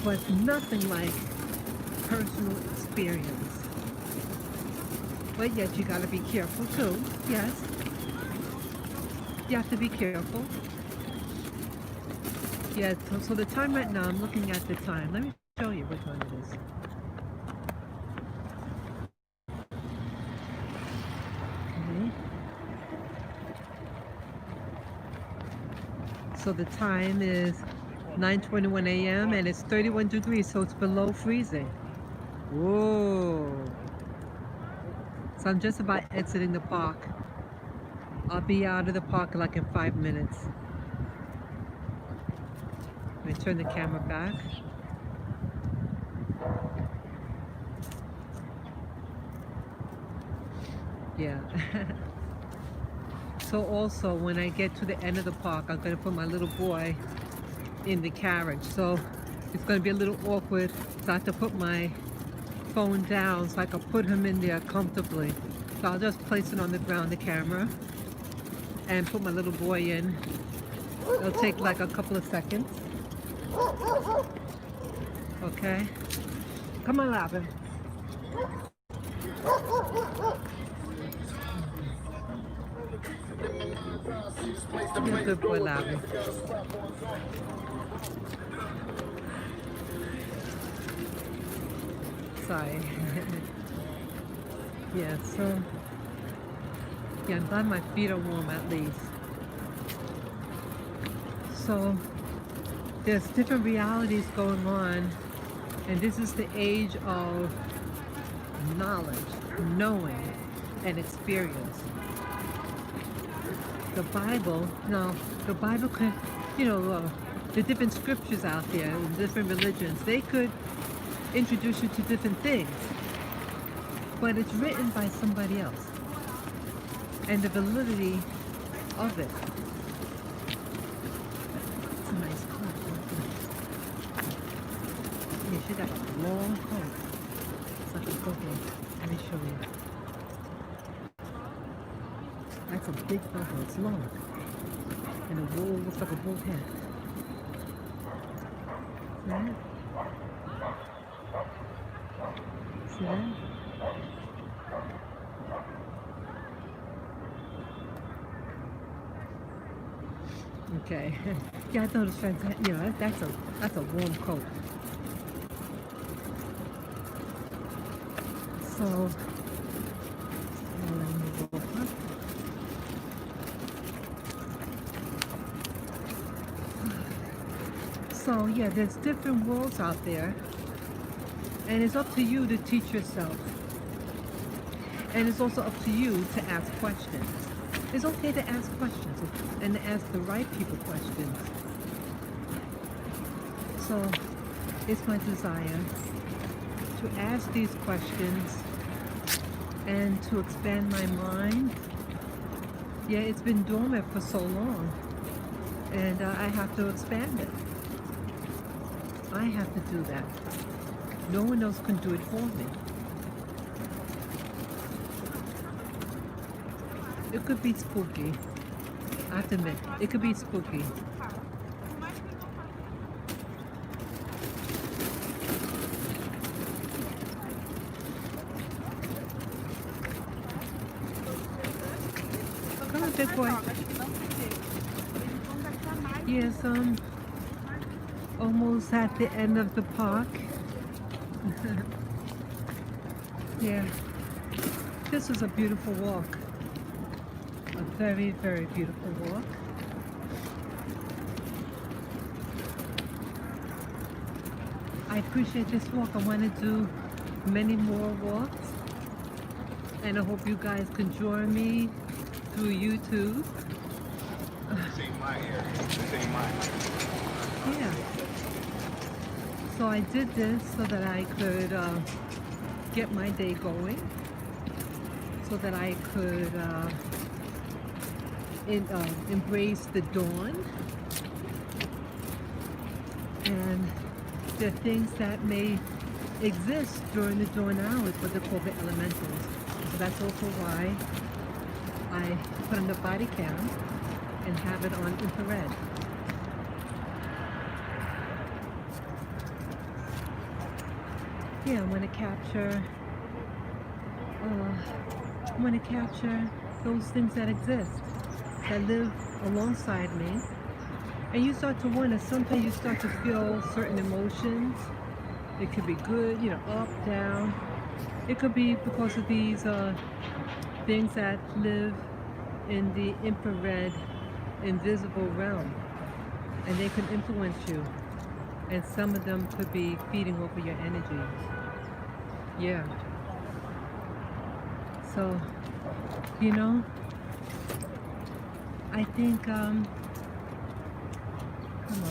But nothing like personal experience. But yet you gotta be careful too, yes. You have to be careful. Yeah, so the time right now, I'm looking at the time. Let me show you what time it is. Okay. So the time is 9:21 a.m. and it's 31 degrees, so it's below freezing. Whoa. So I'm just about exiting the park. I'll be out of the park like in 5 minutes. Let me turn the camera back. Yeah. So also when I get to the end of the park, I'm gonna put my little boy in the carriage. So it's going to be a little awkward, so I have to put my phone down so I can put him in there comfortably. So I'll just place it on the ground, the camera, and put my little boy in. It'll take like a couple of seconds. Okay? Come on, Lavin. You're a good boy, Lavin. Sorry. Yeah, so yeah, I'm glad my feet are warm at least. So there's different realities going on, and this is the age of knowledge, knowing, and experience. The Bible, now the Bible could, the different scriptures out there, different religions, they could introduce you to different things, but it's written by somebody else, and the validity of it. It's a nice coat. Yeah, she got a long coat. It's like a bubble. Let me show you. That's a big bubble. It's long, and the wool looks like a bull head. See that? See that? Okay. Yeah, I thought it was fantastic. That's a warm coat. So, so yeah, there's different worlds out there, and it's up to you to teach yourself. And it's also up to you to ask questions. It's okay to ask questions and to ask the right people questions. So it's my desire to ask these questions and to expand my mind. Yeah, it's been dormant for so long, and I have to expand it. I have to do that. No one else can do it for me. It could be spooky. I have to admit, it could be spooky. Come on, big boy. Yes, almost at the end of the park. Yeah, this is a beautiful walk. A very, very beautiful walk. I appreciate this walk. I want to do many more walks, and I hope you guys can join me through YouTube. This ain't my area. This ain't mine. Yeah. So I did this so that I could get my day going, so that I could embrace the dawn, and the things that may exist during the dawn hours, what they call the elementals. So that's also why I put on the body cam and have it on infrared. Yeah, I want to capture those things that exist, that live alongside me. And you start to wonder, sometimes you start to feel certain emotions. It could be good, up, down. It could be because of these things that live in the infrared, invisible realm. And they can influence you. And some of them could be feeding over your energy. Yeah. So, I think, come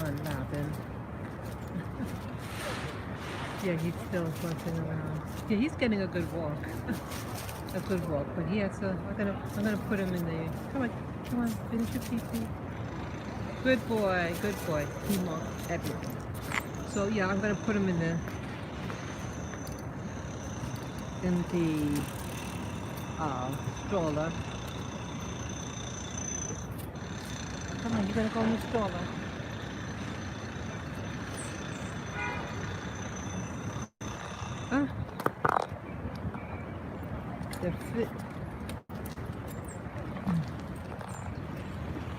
on, Lavin. Yeah, he's still fussing around. Yeah, he's getting a good walk. A good walk, but he has to, I'm gonna put him in the, come on, finish your pee-pee. Good boy, good boy. He marked everything. So yeah, I'm gonna put them in the stroller. Come on, you gotta go in the stroller. Huh? They're fit.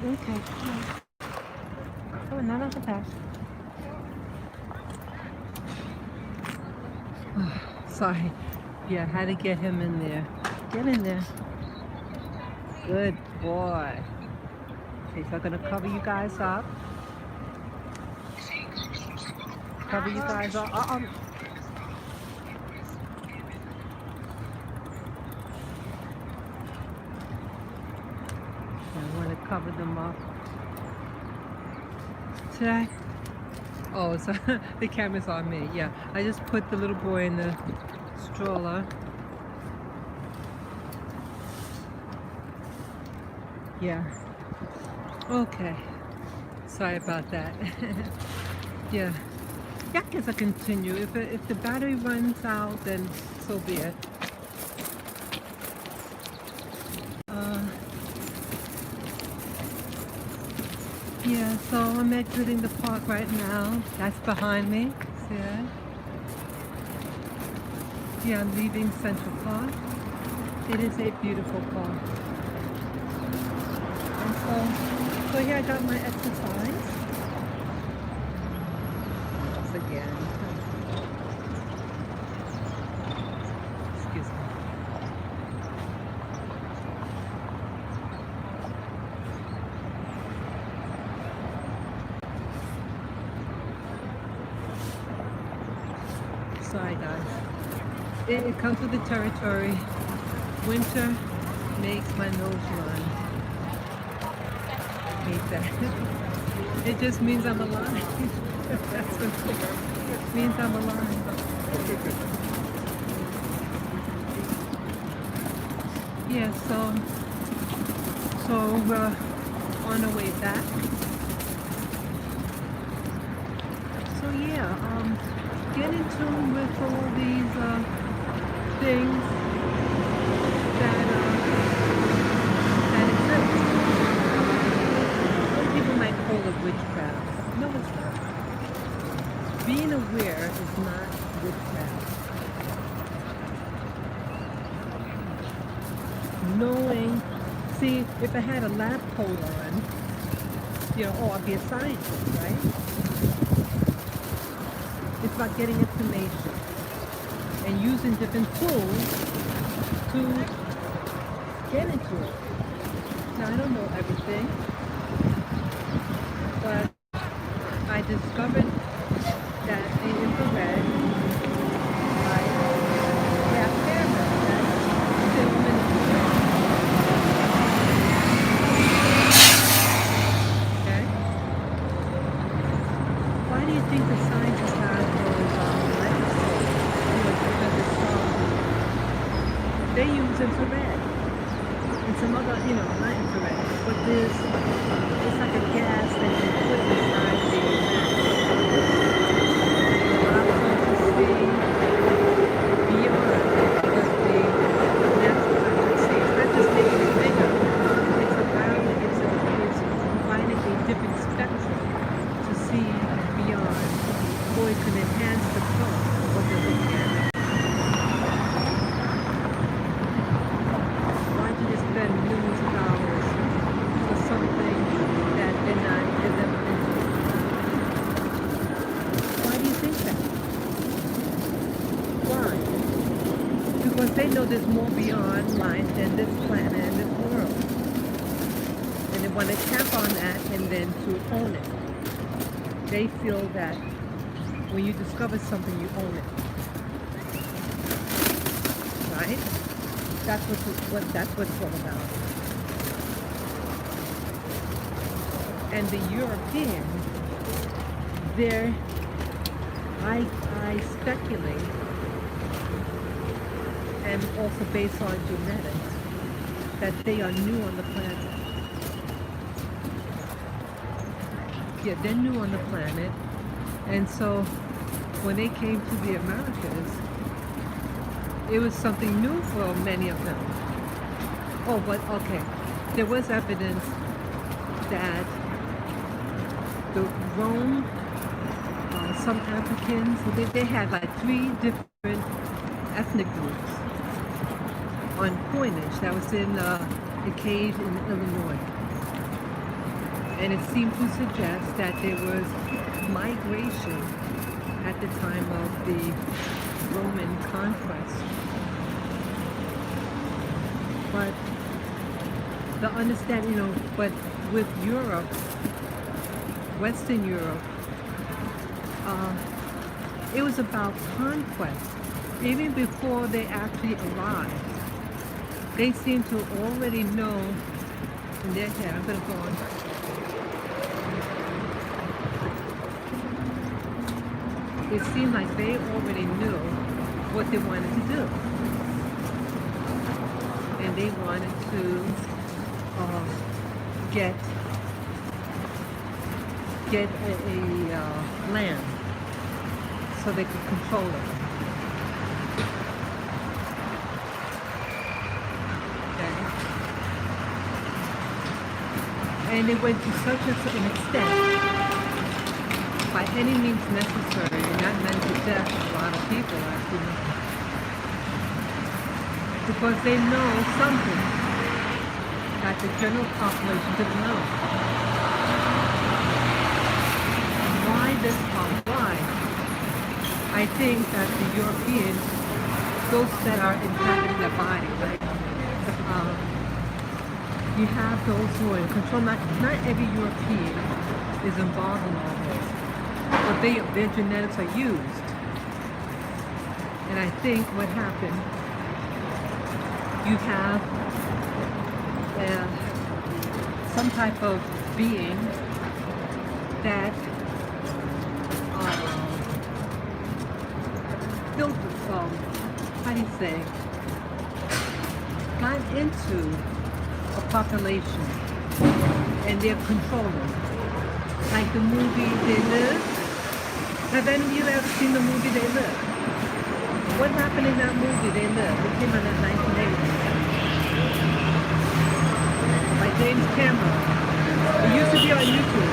Okay, come on. Come on, not on the pass. Sorry. Yeah, I had to get him in there. Get in there. Good boy. Okay, so I'm gonna cover you guys up. Cover you guys up. I want to cover them up. Today. Oh, so the camera's on me. Yeah, I just put the little boy in the stroller. Yeah. Okay. Sorry about that. Yeah. Yeah, I guess I continue. If the battery runs out, then so be it. Yeah, so I'm exiting the park right now. That's behind me. See that? Yeah, I'm leaving Central Park. It is a beautiful park. And so here I got my exercise. Once again. Excuse me. Sorry guys. It comes with the territory. Winter makes my nose run. Hate that. It just means I'm alive. That's what it means. I'm alive. Yeah, so we're on our way back. So yeah, get in tune with all these things that exist. Some people might call it witchcraft. No, it's not. Being aware is not witchcraft. Knowing, see, if I had a lab coat on, I'd be a scientist, right? It's about getting information and using different tools to get into it. Now, I don't know everything, but I discovered that the infrared light have cameras that film and okay? Why do you think the scientists have those microscopes? Because they use infrared and some other, not infrared, but it's like a gas that you put inside the beyond what the natural eye can see. It's not just making it bigger. It's around it. It's providing a different spectrum to see beyond, so it can enhance the color of what they're looking at. Why do they spend millions of dollars for something that they're not into? Why do you think that? Why? Because they know there's more beyond life than this planet and this world. And they want to tap on that and then to own it. They feel that when you discover something, you own it. Right? That's what it's all about. And the Europeans, I speculate, and also based on genetics, that they are new on the planet. Yeah, they're new on the planet, and so when they came to the Americas, it was something new for many of them. Oh, but okay, there was evidence that the Rome, some Africans, they had like 3 different ethnic groups on coinage that was in a cave in Illinois. And it seemed to suggest that there was migration at the time of the Roman conquest. But the understanding, but with Europe, Western Europe, it was about conquest. Even before they actually arrived, they seem to already know in their head. I'm going to go on. It seemed like they already knew what they wanted to do. And they wanted to get a land so they could control it. Okay? And it went to such an extent, by any means necessary, and that meant to death a lot of people, actually, because they know something that the general population didn't know. Why this problem? Why? I think that the Europeans, those that are inhabiting their body, right? You have those who are in control. Not every European is involved in all this, but their genetics are used. And I think what happened, you have some type of being that built, how do you say, got into a population and they're controlling. Like the movie They Live. Have any of you ever seen the movie They Live? What happened in that movie They Live? It came out in 1980. By James Cameron. It used to be on YouTube.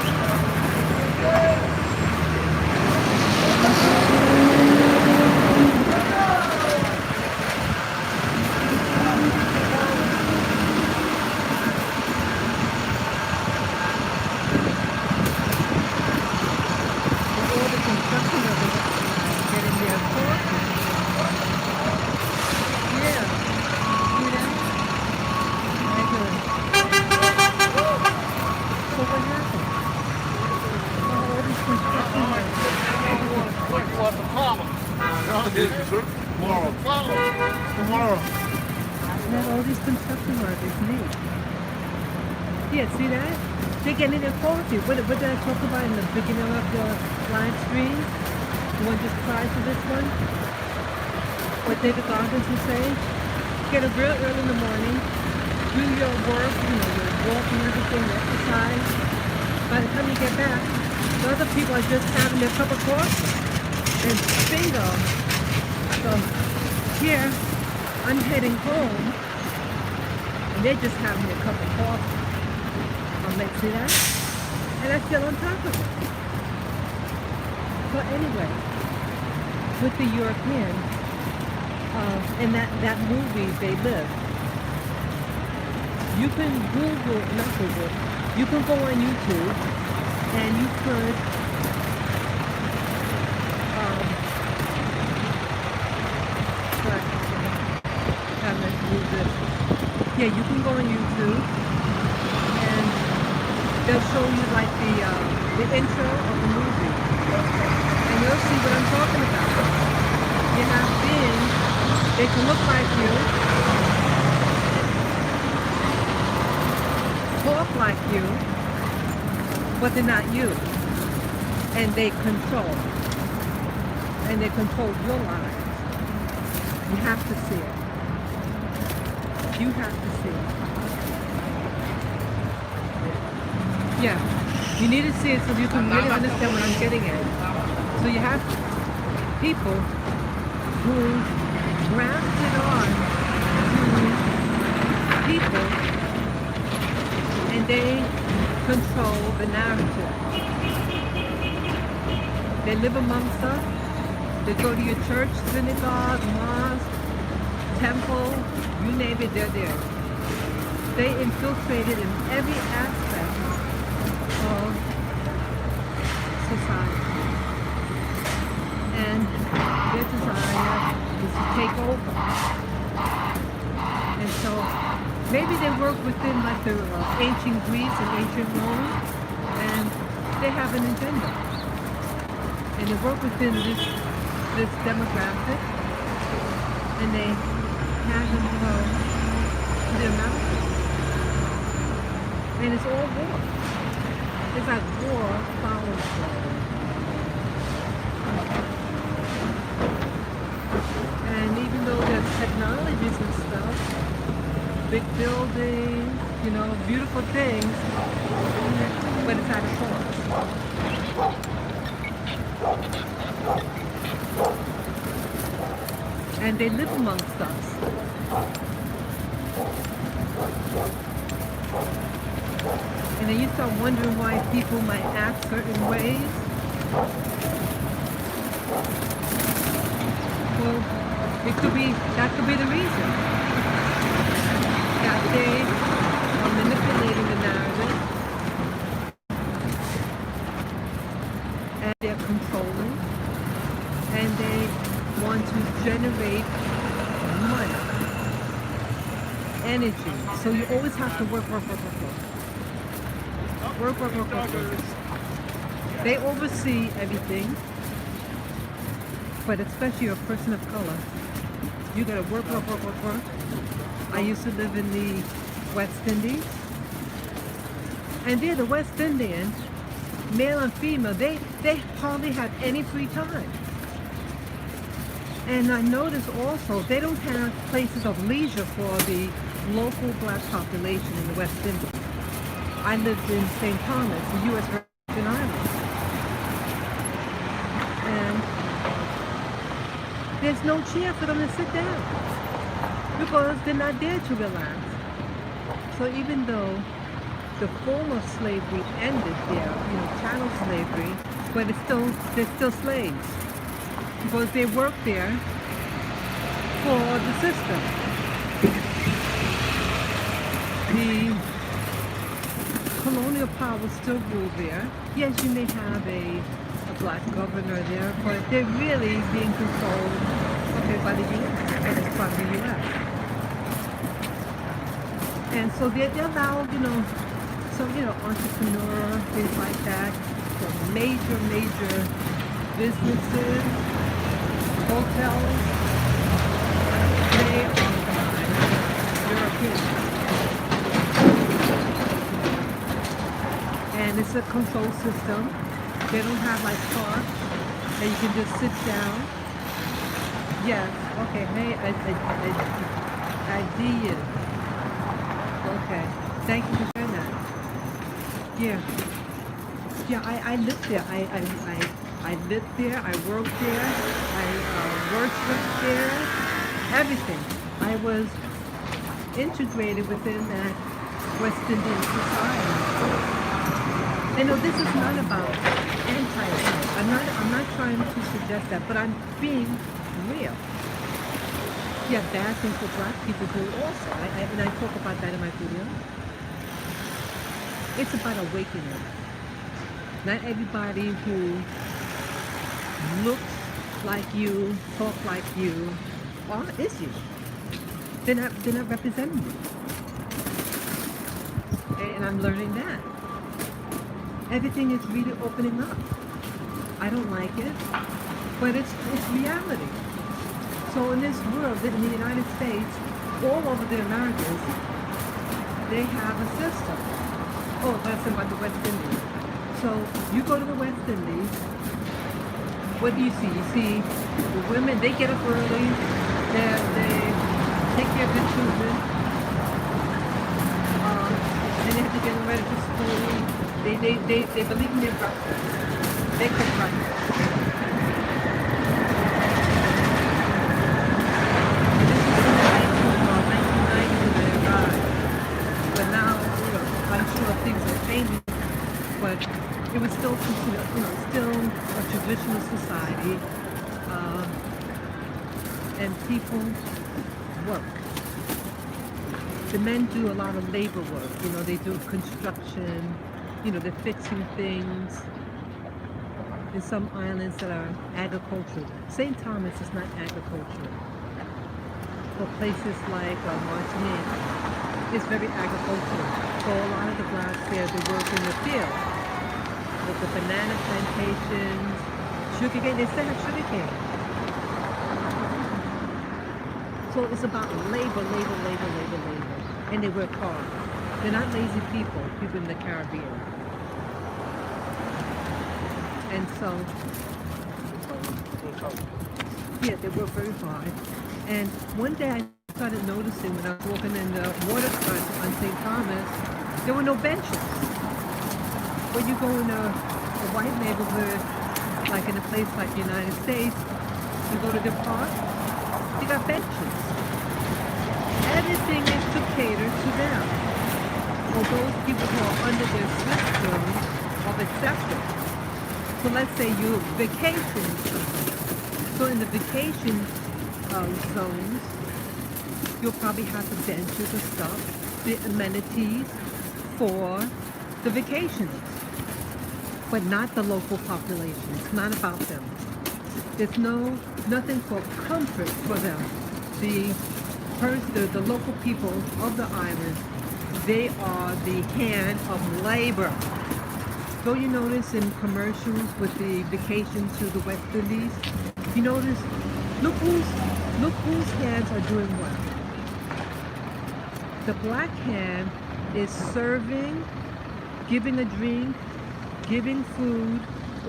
All the construction of it, getting their forces. Yeah. See that? So what happened? All these construction Now all these construction workers need. Yeah, see that? They're getting their quality. What did I talk about in the beginning of the live stream? You want to just try for this one? What David Goggins was saying? Get up real early in the morning, do your work, your walk and everything, exercise. By the time you get back, the other people are just having their cup of coffee. And bingo. So here, I'm heading home, and they're just having their cup of coffee. Let's see that? And I'm still on top of it. So anyway, with the European, and that movie, They Live, you can you can go on YouTube, and you could, yeah, you can go on YouTube, and they'll show you like the intro of the movie, and you'll see what I'm talking about. You have beings, they can look like you, talk like you, but they're not you, and they control your lives. You have to see it. You have to see it. Yeah, you need to see it so you can really understand what I'm getting at. So you have to. people who grafted on to people, and they control the narrative. They live amongst us. They go to your church, synagogue, mosque, temple, you name it, they're there. They infiltrated in every aspect of society. And their desire is to take over. And so maybe they work within like the ancient Greece and ancient Rome, and they have an agenda. And they work within this demographic, and they have them go to their mountains. And it's all war. It's like war follows war. And even though there's technologies and stuff, big buildings, you know, beautiful things, but it's at a cost. And they live amongst us. And then you start wondering why people might act certain ways. Well, that could be the reason. That they are manipulating the narrative. And they're controlling. And they want to generate money, energy. So you always have to work. Work. They oversee everything, but especially a person of color, you gotta work. I used to live in the West Indies, and there the West Indians, male and female, they hardly have any free time. And I noticed also they don't have places of leisure for the local black population in the West Indies. I lived in St. Thomas, the U.S. Virgin Islands. And there's no chair for them to sit down because they're not there to relax. So even though the form of slavery ended there, you know, chattel slavery, but they're still slaves because they work there for the system. The colonial power still rule there. Yes, you may have a black governor there, but they're really being controlled, by the U.S. and it's from the U.S. And so they allow, entrepreneur, things like that, so major businesses, hotels, they are Europeans. And it's a control system. They don't have like parks that you can just sit down. Yes, okay, hey, ideas. Okay, thank you for sharing that. Yeah, I lived there. I lived there, I worked there, I worshiped there, everything. I was integrated within that West Indian society. And no, this is not about anti-white. I'm not trying to suggest that, but I'm being real. Yeah, bad things for black people do also. And I talk about that in my video. It's about awakening. Not everybody who looks like you, talk like you, is you. They're not representing you. And I'm learning that. Everything is really opening up. I don't like it, but it's reality. So in this world, in the United States, all over the Americas, they have a system. Oh, that's about the West Indies. So you go to the West Indies, what do you see? You see the women, they get up early, they take care of their children, and they have to get them ready for school. They believe in their breakfast. They cook breakfast. but it was still considered, still a traditional society, um, and people work. The men do a lot of labor work. They do construction. They're fixing things. In some islands that are agricultural. St. Thomas is not agricultural. For places like Martinique, it's very agricultural. So a lot of the blacks there, they work in the field. With the banana plantations, sugarcane, they still have sugarcane. So it's about labor. And they work hard. They're not lazy people in the Caribbean. And so, yeah, they work very hard. And one day I started noticing when I was walking in the waterfront on St. Thomas, there were no benches. When you go in a white neighborhood, like in a place like the United States, you go to the park, you got benches. Everything is to cater to them. Or those people who are under their system of acceptance. So let's say you're vacationing somewhere. So in the vacation zones, you'll probably have the benches and stuff, the amenities for the vacationers, but not the local population. It's not about them. There's nothing for comfort for them. The local people of the island, they are the hand of labor. Don't you notice in commercials with the vacation to the West Indies? You notice, look whose hands are doing what. The black hand is serving, giving a drink, giving food,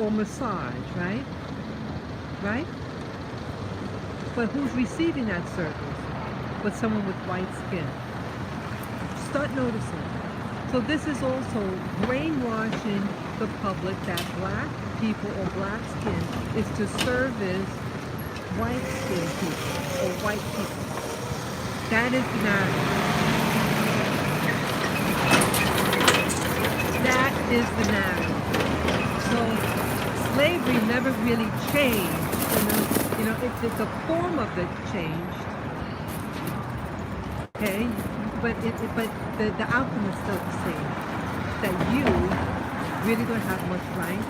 or massage, right? Right? But who's receiving that service? But someone with white skin. Start noticing. So this is also brainwashing the public that black people or black skin is to service white skin people or white people. That is the narrative. That is the narrative. So slavery never really changed. It's a form of it changed. Okay? But the outcome is still the same. That you really don't have much right.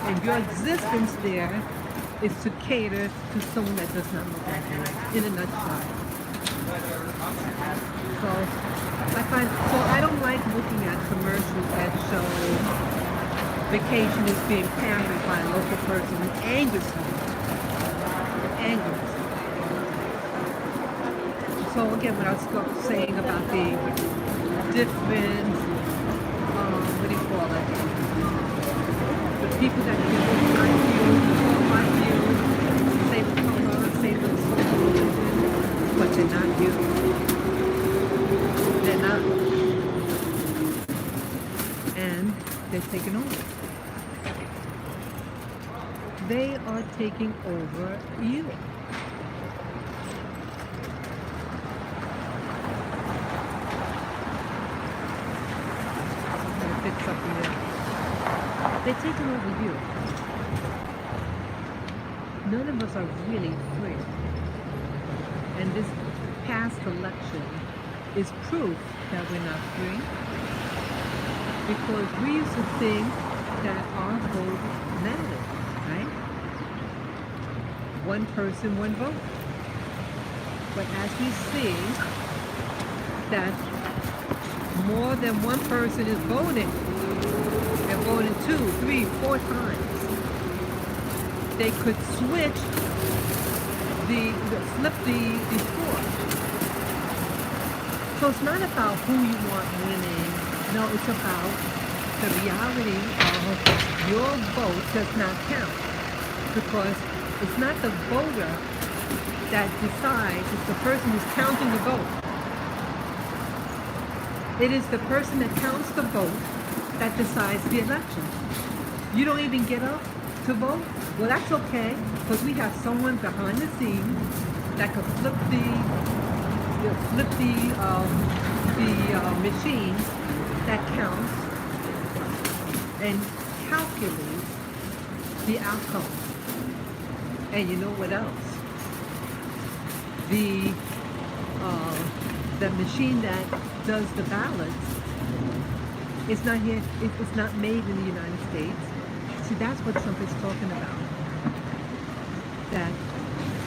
And your existence there is to cater to someone that does not look like you, in a nutshell. So I don't like looking at commercials that show vacation is being pampered by a local person. It angers me. It angers me. So again, what I was saying about the different, what do you call it? The people that can look like you, same color, same religion, but they're not you. They're not. And they're taking over. They are taking over you. They're taking over you. None of us are really free. And this past election is proof that we're not free. Because we used to think that our vote mattered, right? One person, one vote. But as we see that more than one person is voting, they're voting 2, 3, 4 times. They could switch flip the score. So it's not about who you want winning. No, it's about the reality of your vote does not count. Because it's not the voter that decides, it's the person who's counting the vote. It is the person that counts the vote that decides the election. You don't even get up to vote? Well, that's okay, because we have someone behind the scenes that could flip the machine that counts and calculate the outcome. And you know what else? The machine that does the ballots is not here. It's not made in the United States. See, that's what Trump is talking about. That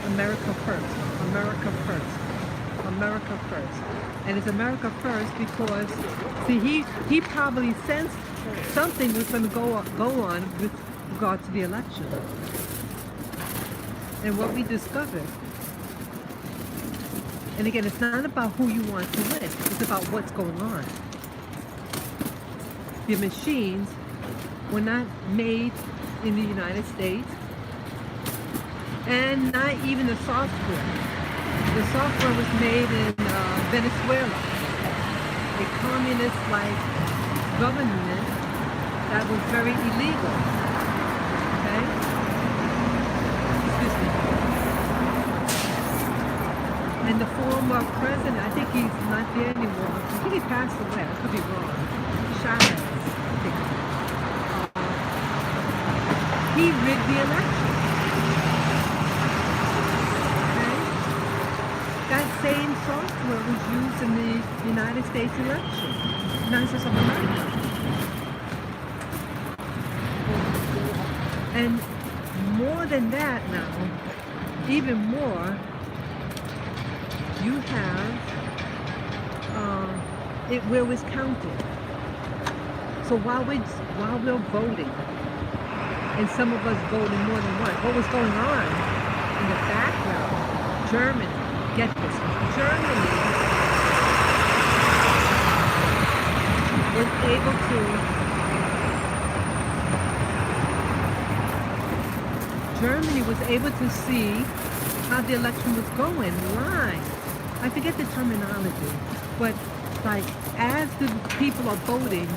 America first, America first, America first. And it's America first because, see, he probably sensed something was going to go on with regard to the election. And what we discovered, and again, it's not about who you want to win, it's about what's going on. The machines were not made in the United States, and not even the software. The software was made in Venezuela, a communist-like government that was very illegal. Okay? Excuse me. And the former president, I think he's not there anymore. I think he passed away. I could be wrong. Chavez, I think. He rigged the election. Okay? That same software was used in the United States election, United States of America. And more than that now, even more, you have it where it's counted. So while we're voting, and some of us voted more than once, what was going on in the background? Germany, get this, Germany was able to see how the election was going live. I forget the terminology, but like as the people are voting,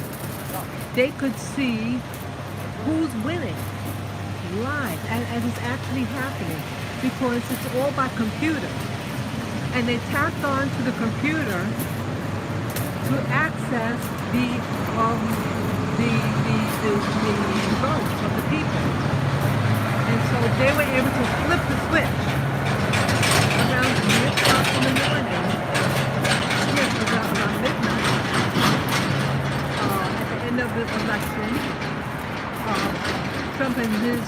they could see who's winning live as it's actually happening, because it's all by computer. And they tapped on to the computer to access the votes of the people. And so they were able to flip the switch around midnight in the morning. Yes, around midnight. At the end of the election, Trump and his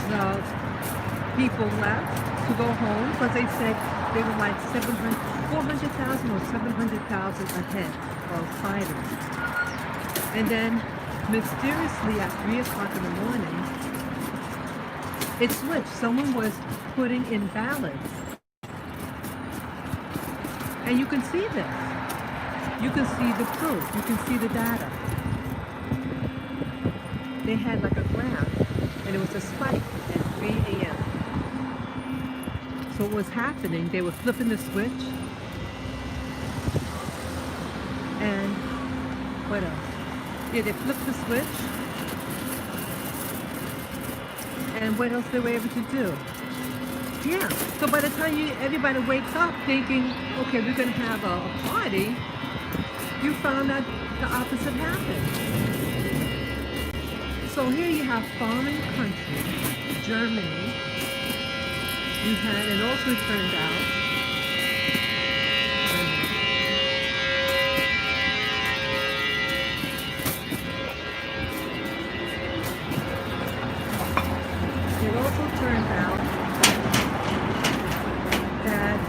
people left to go home because they said they were like 400,000 or 700,000 ahead of fighters. And then mysteriously at 3 o'clock in the morning, it switched. Someone was putting in ballots. And you can see this. You can see the proof. You can see the data. They had like a graph, and it was a spike at 3 a.m. So what was happening, they were flipping the switch. And what else? Yeah, they flipped the switch. And what else they were able to do? Yeah, so by the time everybody wakes up thinking, okay, we're going to have a party, you found that the opposite happened. So here you have foreign countries, Germany, you had, and also turned out, it also turned out that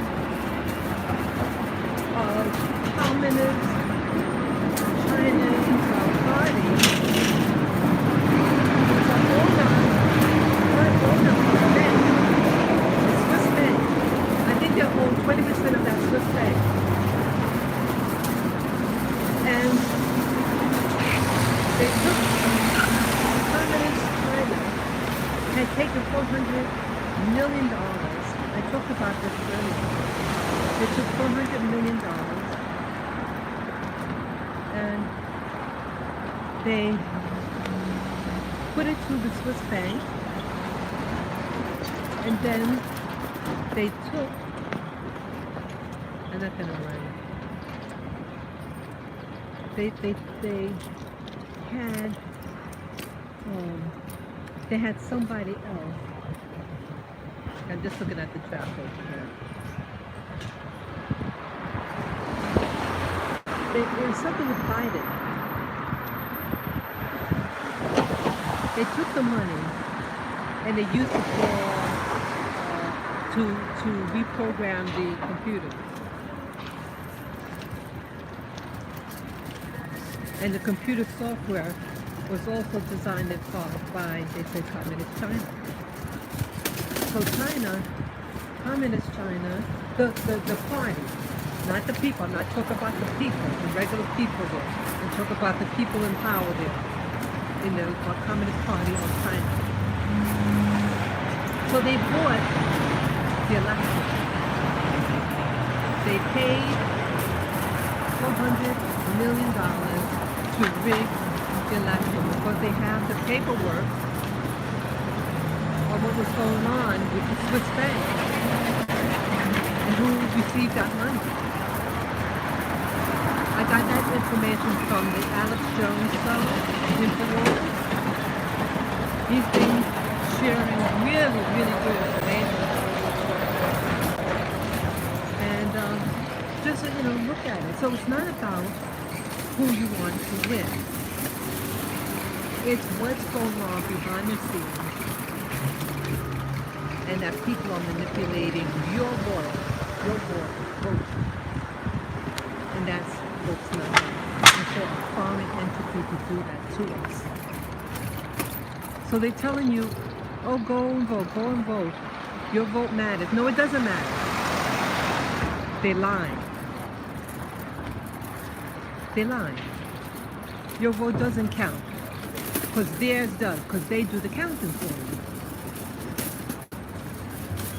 communist Chinese party Swiss bank. I think they own 20% of that Swiss bank. And they took communist China had taken $400 million. I talked about this earlier. They took $400 million and they put it to the Swiss bank, and then they took, I'm not gonna run. They had they had somebody else. I'm just looking at the draft over here. There was something with Biden. They took the money and they used it to reprogram the computers. And the computer software was also designed in part by, they say, Communist China. So China, Communist China, the party, not the people. I'm not talking about the people, the regular people there. I'm talking about the people in power there, in the Communist Party of China. So they bought the election. They paid $400 million to rig the election because they have the paperwork of what was going on with the Swiss bank and who received that money. I got that information from the Alex Jones show, Infowars. He's been sharing really, really good information. And just, look at it. So it's not about who you want to win. It's what's going on behind the scenes and that people are manipulating your vote. And that's what's not right. And for a foreign entity to do that to us. So they're telling you, oh, go and vote. Your vote matters. No, it doesn't matter. They're lying. They're lying. Your vote doesn't count. Because theirs does. Because they do the counting for you.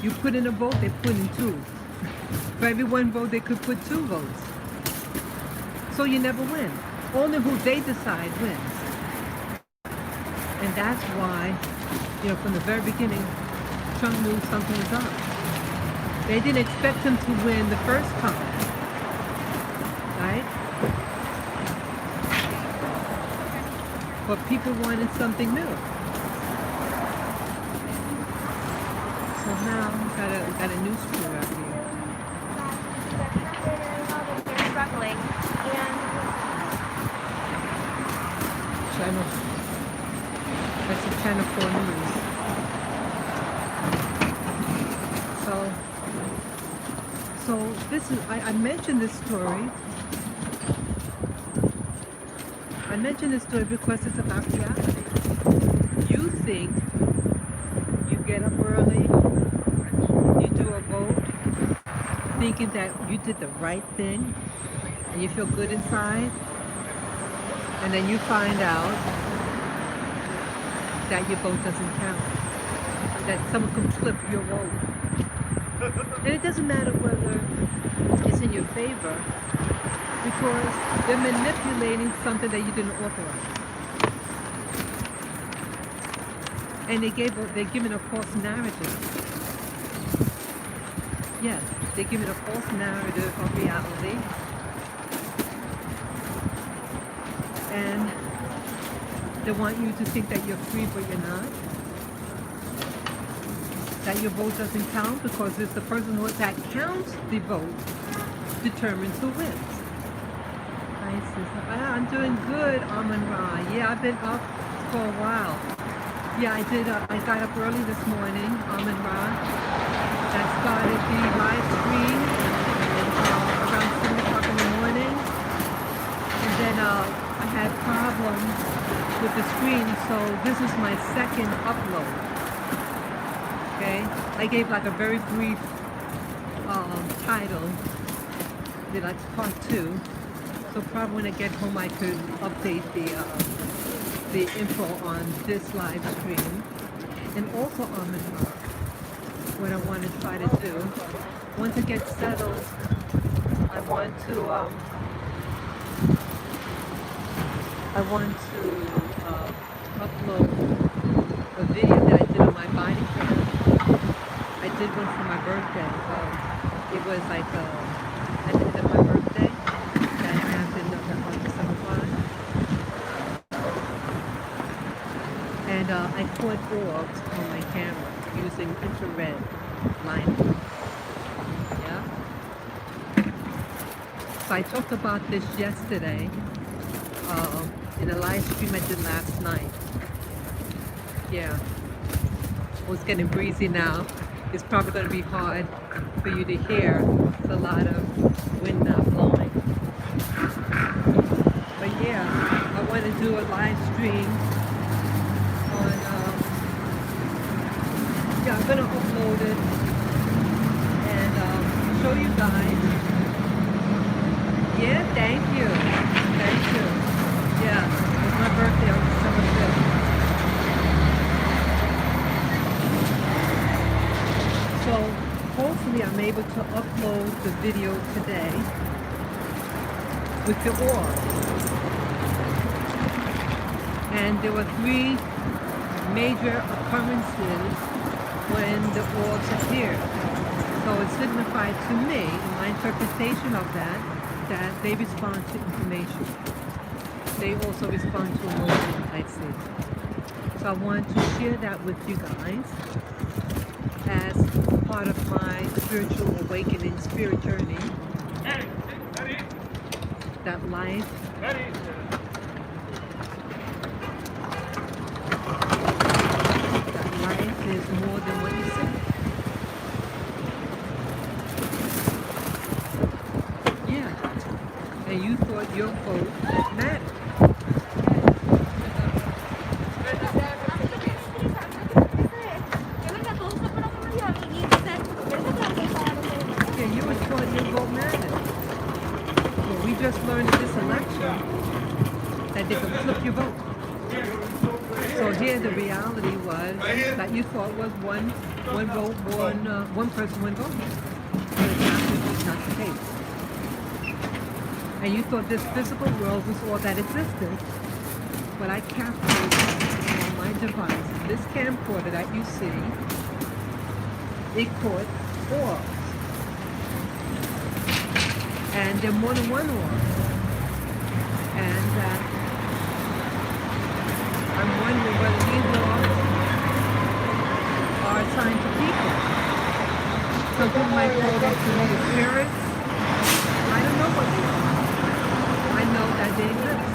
You put in a vote, they put in two. For every one vote, they could put two votes. So you never win. Only who they decide wins. And that's why, from the very beginning, Trump knew something was up. They didn't expect him to win the first time. Right? But people wanted something new. So now we got a new screw out here. They're struggling, and Channel. That's the Channel 4 news. So this is, I mentioned this story. I mentioned this story because it's about reality. You think you get up early, you do a vote, thinking that you did the right thing, and you feel good inside, and then you find out that your vote doesn't count, that someone can flip your vote. And it doesn't matter whether it's in your favor, because they're manipulating something that you didn't authorize. And they're giving a false narrative. Yes, they're giving a false narrative of reality. And they want you to think that you're free, but you're not. That your vote doesn't count because it's the person that counts the vote determines who wins. Hi, sister. I'm doing good, Amun Ra. Yeah, I've been up for a while. Yeah, I did. I got up early this morning, Amun Ra. I started the live stream around 7 o'clock in the morning. And then I had problems with the screen, so this is my second upload. Okay, I gave like a very brief title, like part 2. So probably when I get home, I could update the info on this live stream, and also on what I want to try to do. Once it gets settled, I want to upload a video that I did on my body cam. I did one for my birthday. It was like at the end of my birthday that happened on December 5. And I caught orbs on my camera using infrared lighting. Yeah. So I talked about this yesterday in a live stream I did last night. Yeah. Well, it's getting breezy now. It's probably going to be hard for you to hear. It's a lot of wind now blowing. But yeah, I want to do a live stream on, yeah, I'm going to upload it and show you guys. Yeah, thank you. Thank you. Yeah, it's my birthday on December 5th. So hopefully I'm able to upload the video today with the orb. And there were 3 major occurrences when the orbs appeared. So it signified to me, in my interpretation of that they respond to information. They also respond to emotion, I see. So I want to share that with you guys as part of my spiritual awakening, spirit journey. That life is more than what you see. Yeah. And you thought your vote mattered. Yeah, you were taught your vote mattered. Well, we just learned in this election that they could flip your vote. So here the reality was that you thought was one vote, one person, one vote. But it's not the case. And you thought this physical world was all that existed. But I captured on my device, this camcorder that you see, it caught orbs. And they're more than one orb. And I'm wondering whether these orbs are assigned to people. Some people might call them familiar spirits. I don't know what they are. I know that they exist.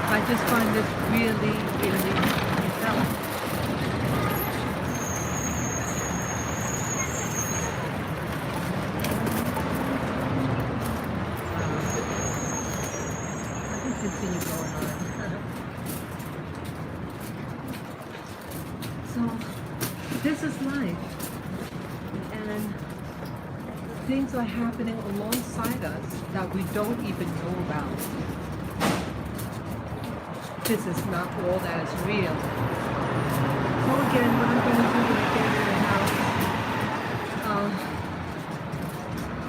I just find this really, really compelling. Continue going on. So this is life, and things are happening alongside us that we don't even know about. This is not all that is real. So again, what I'm going to do when I get in the house,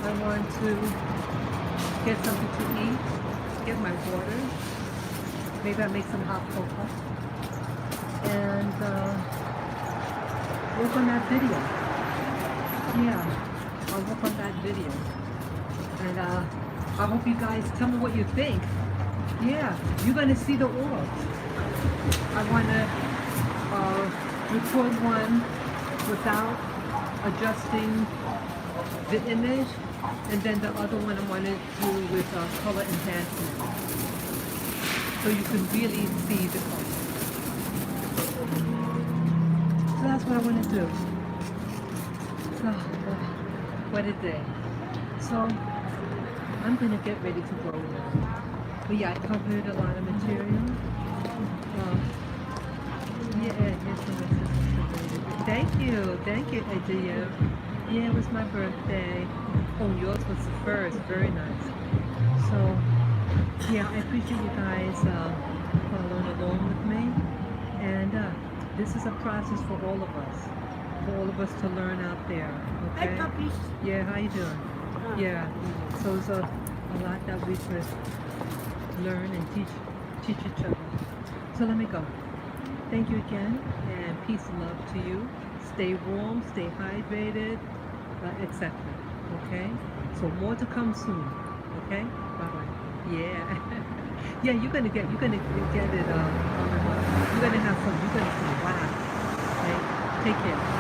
I want to get something to eat, get my water, maybe I make some hot cocoa, and work on that video. Yeah, I'll work on that video. And I hope you guys tell me what you think. Yeah, you're going to see the orbs. I want to record one without adjusting the image, and then the other one I want to do with color enhancement, so you can really see the color. So that's what I want to do. So, what a day. So, I'm going to get ready to go now. But yeah, I covered a lot of material. Yeah, here's some of my sister's. Thank you, Adia. Yeah, it was my birthday. Oh, yours was the first. Very nice. So, yeah, I appreciate you guys following along with me. And this is a process for all of us. For all of us to learn out there. Okay? Hi, puppies. Yeah, how you doing? Yeah. So it's a lot that we could learn and teach each other. So let me go. Thank you again, and peace and love to you. Stay warm, stay hydrated, etc. Okay? So more to come soon. Okay? Bye-bye. Yeah. Yeah, you're gonna get it. You're gonna have some. You're gonna survive. Okay. Take care.